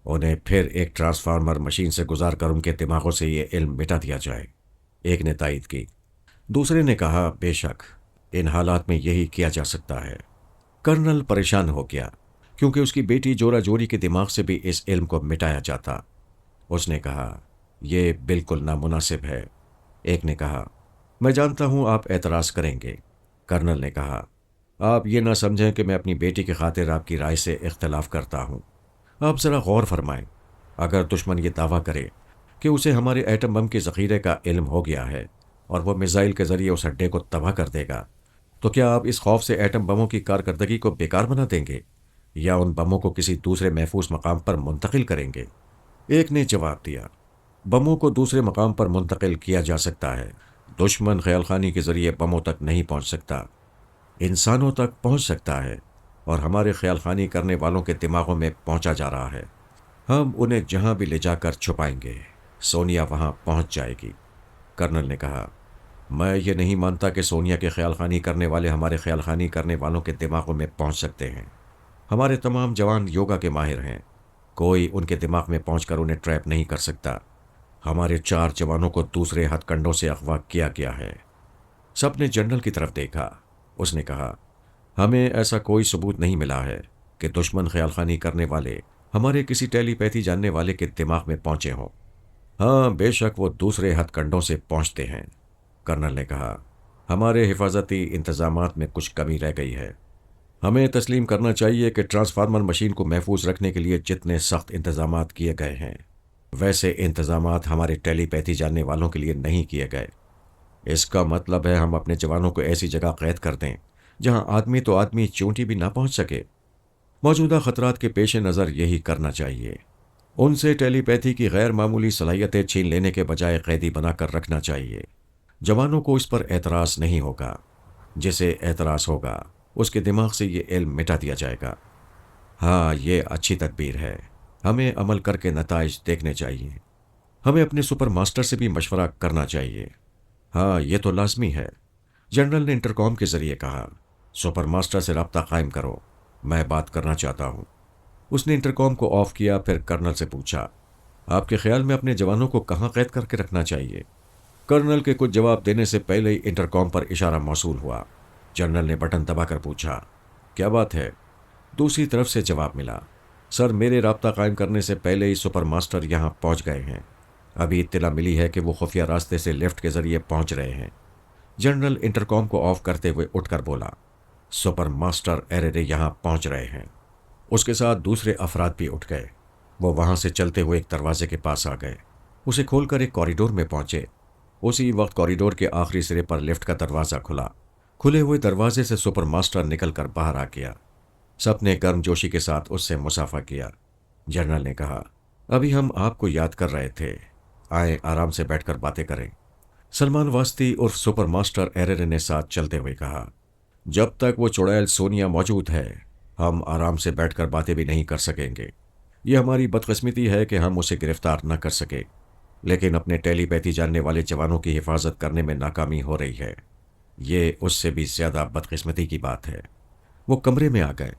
S1: انہیں پھر ایک ٹرانسفارمر مشین سے گزار کر ان کے دماغوں سے یہ علم مٹا دیا جائے۔ ایک نے تائید کی۔ دوسرے نے کہا، بے شک ان حالات میں یہی کیا جا سکتا ہے۔ کرنل پریشان ہو گیا کیونکہ اس کی بیٹی جورا جوری کے دماغ سے بھی اس علم کو مٹایا جاتا۔ اس نے کہا، یہ بالکل نامناسب ہے۔ ایک نے کہا، میں جانتا ہوں آپ اعتراض کریں گے۔ کرنل نے کہا، آپ یہ نہ سمجھیں کہ میں اپنی بیٹی کی خاطر آپ کی رائے سے اختلاف کرتا ہوں۔ آپ ذرا غور فرمائیں، اگر دشمن یہ دعویٰ کرے کہ اسے ہمارے ایٹم بم کے ذخیرے کا علم ہو گیا ہے اور وہ میزائل کے ذریعے اس اڈے کو تباہ کر دے گا، تو کیا آپ اس خوف سے ایٹم بموں کی کارکردگی کو بیکار بنا دیں گے یا ان بموں کو کسی دوسرے محفوظ مقام پر منتقل کریں گے؟ ایک نے جواب دیا، بموں کو دوسرے مقام پر منتقل کیا جا سکتا ہے، دشمن خیال خانی کے ذریعے بموں تک نہیں پہنچ سکتا، انسانوں تک پہنچ سکتا ہے اور ہمارے خیال خانی کرنے والوں کے دماغوں میں پہنچا جا رہا ہے۔ ہم انہیں جہاں بھی لے جا کر چھپائیں گے، سونیا وہاں پہنچ جائے گی۔ کرنل نے کہا، میں یہ نہیں مانتا کہ سونیا کے خیال خانی کرنے والے ہمارے خیال خانی کرنے والوں کے دماغوں میں پہنچ سکتے ہیں۔ ہمارے تمام جوان یوگا کے ماہر ہیں، کوئی ان کے دماغ میں پہنچ کر انہیں ٹریپ نہیں کر سکتا۔ ہمارے 4 جوانوں کو دوسرے ہتھ کنڈوں سے اغوا کیا گیا ہے۔ سب نے جنرل کی طرف دیکھا۔ اس نے کہا، ہمیں ایسا کوئی ثبوت نہیں ملا ہے کہ دشمن خیال خانی کرنے والے ہمارے کسی ٹیلی پیتھی جاننے والے کے دماغ میں پہنچے ہوں۔ ہاں، بے شک وہ دوسرے ہتھ کنڈوں سے پہنچتے ہیں۔ کرنل نے کہا، ہمارے حفاظتی انتظامات میں کچھ کمی رہ گئی ہے۔ ہمیں تسلیم کرنا چاہیے کہ ٹرانسفارمر مشین کو محفوظ رکھنے کے لیے جتنے سخت انتظامات کیے گئے ہیں ویسے انتظامات ہمارے ٹیلی پیتھی جاننے والوں کے لیے نہیں کیے گئے۔ اس کا مطلب ہے ہم اپنے جوانوں کو ایسی جگہ قید کر دیں جہاں آدمی تو آدمی چونٹی بھی نہ پہنچ سکے۔ موجودہ خطرات کے پیش نظر یہی کرنا چاہیے۔ ان سے ٹیلی پیتھی کی غیر معمولی صلاحیتیں چھین لینے کے بجائے قیدی بنا کر رکھنا چاہیے۔ جوانوں کو اس پر اعتراض نہیں ہوگا، جسے اعتراض ہوگا اس کے دماغ سے یہ علم مٹا دیا جائے گا۔ ہاں، یہ اچھی تدبیر ہے، ہمیں عمل کر کے نتائج دیکھنے چاہیے۔ ہمیں اپنے سپر ماسٹر سے بھی مشورہ کرنا چاہیے۔ ہاں، یہ تو لازمی ہے، جنرل نے انٹرکام کے ذریعے کہا۔ سپر ماسٹر سے رابطہ قائم کرو، میں بات کرنا چاہتا ہوں۔ اس نے انٹرکام کو آف کیا، پھر کرنل سے پوچھا، آپ کے خیال میں اپنے جوانوں کو کہاں قید کر کے رکھنا چاہیے؟ کرنل کے کچھ جواب دینے سے پہلے ہی انٹرکام پر اشارہ موصول ہوا۔ جنرل نے بٹن دبا کر پوچھا، کیا بات ہے؟ دوسری طرف سے جواب ملا، سر، میرے رابطہ قائم کرنے سے پہلے ہی سپر ماسٹر یہاں پہنچ گئے ہیں۔ ابھی اطلاع ملی ہے کہ وہ خفیہ راستے سے لفٹ کے ذریعے پہنچ رہے ہیں۔ جنرل انٹرکام کو آف کرتے ہوئے اٹھ کر بولا، سپر ماسٹر ایررے یہاں پہنچ رہے ہیں۔ اس کے ساتھ دوسرے افراد بھی اٹھ گئے۔ وہ وہاں سے چلتے ہوئے ایک دروازے کے پاس آ گئے، اسے کھول کر ایک کوریڈور میں پہنچے۔ اسی وقت کوریڈور کے آخری سرے پر لفٹ کا دروازہ کھلا۔ کھلے ہوئے دروازے سے سپر ماسٹر نکل کر باہر آ گیا۔ سب نے گرم جوشی کے ساتھ اس سے مصافحہ کیا۔ جنرل نے کہا، ابھی ہم آپ کو یاد کر رہے تھے، آئیں آرام سے بیٹھ کر باتیں کریں۔ سلمان واسطی اور سپر ماسٹر ایرر نے ساتھ چلتے ہوئے کہا، جب تک وہ چڑیل سونیا موجود ہے ہم آرام سے بیٹھ کر باتیں بھی نہیں کر سکیں گے۔ یہ ہماری بدقسمتی ہے کہ ہم اسے گرفتار نہ کر سکے، لیکن اپنے ٹیلی پیتھی جاننے والے جوانوں کی حفاظت کرنے میں ناکامی ہو رہی ہے۔ یہ اس سے بھی زیادہ بدقسمتی کی بات ہے۔ وہ کمرے میں آ گئے۔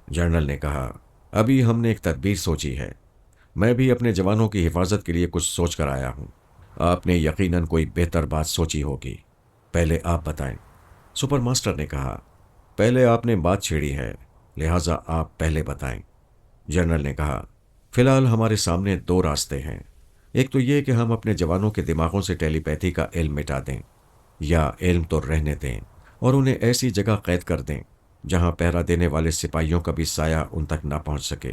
S1: جنرل نے کہا، ابھی ہم نے ایک تدبیر سوچی ہے، میں بھی اپنے جوانوں کی حفاظت کے لیے کچھ سوچ کر آیا ہوں۔ آپ نے یقیناً کوئی بہتر بات سوچی ہوگی، پہلے آپ بتائیں۔ سپر ماسٹر نے کہا، پہلے آپ نے بات چھیڑی ہے، لہٰذا آپ پہلے بتائیں۔ جنرل نے کہا، فی الحال ہمارے سامنے 2 راستے ہیں، ایک تو یہ کہ ہم اپنے جوانوں کے دماغوں سے ٹیلی پیتھی کا علم مٹا دیں، یا علم تو رہنے دیں اور انہیں ایسی جگہ قید کر دیں جہاں پہرا دینے والے سپاہیوں کا بھی سایہ ان تک نہ پہنچ سکے۔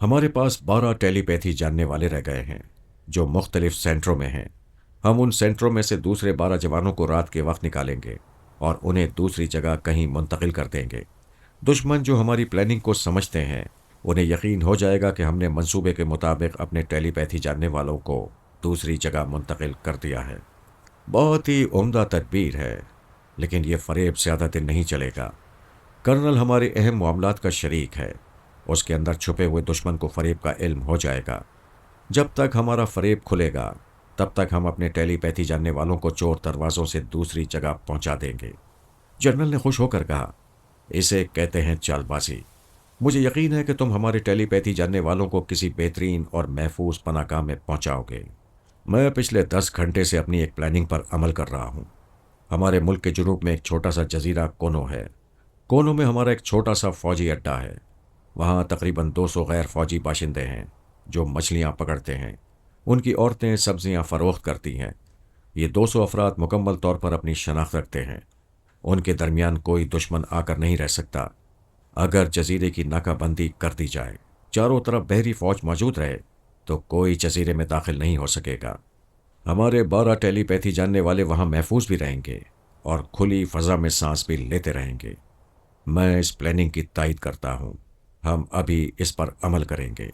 S1: ہمارے پاس 12 ٹیلی پیتھی جاننے والے رہ گئے ہیں جو مختلف سینٹروں میں ہیں۔ ہم ان سینٹروں میں سے دوسرے 12 جوانوں کو رات کے وقت نکالیں گے اور انہیں دوسری جگہ کہیں منتقل کر دیں گے۔ دشمن جو ہماری پلاننگ کو سمجھتے ہیں انہیں یقین ہو جائے گا کہ ہم نے منصوبے کے مطابق اپنے ٹیلی پیتھی جاننے والوں کو دوسری جگہ منتقل کر دیا ہے۔ بہت ہی عمدہ تدبیر ہے، لیکن یہ فریب زیادہ دن نہیں چلے گا۔ کرنل ہمارے اہم معاملات کا شریک ہے، اس کے اندر چھپے ہوئے دشمن کو فریب کا علم ہو جائے گا۔ جب تک ہمارا فریب کھلے گا تب تک ہم اپنے ٹیلی پیتھی جاننے والوں کو چور دروازوں سے دوسری جگہ پہنچا دیں گے۔ جنرل نے خوش ہو کر کہا، اسے کہتے ہیں چال بازی۔ مجھے یقین ہے کہ تم ہمارے ٹیلی پیتھی جاننے والوں کو کسی بہترین اور محفوظ پناہ گاہ میں پہنچاؤ گے۔ میں پچھلے 10 گھنٹے سے اپنی ایک پلاننگ پر عمل کر رہا ہوں۔ ہمارے ملک کے جنوب میں ایک چھوٹا سا جزیرہ کونو ہے۔ کونو میں ہمارا ایک چھوٹا سا فوجی اڈا ہے۔ وہاں تقریباً 200 غیر فوجی باشندے ہیں جو مچھلیاں پکڑتے ہیں۔ ان کی عورتیں سبزیاں فروخت کرتی ہیں۔ یہ 200 افراد مکمل طور پر اپنی شناخت رکھتے ہیں۔ ان کے درمیان کوئی دشمن آ کر نہیں رہ سکتا۔ اگر جزیرے کی ناکہ بندی کر دی جائے، چاروں طرف بحری فوج موجود رہے، تو کوئی جزیرے میں داخل نہیں ہو سکے گا۔ ہمارے 12 ٹیلی پیتھی جاننے والے وہاں محفوظ بھی رہیں گے اور کھلی فضا میں سانس بھی لیتے رہیں گے۔ میں اس پلاننگ کی تائید کرتا ہوں۔ ہم ابھی اس پر عمل کریں گے۔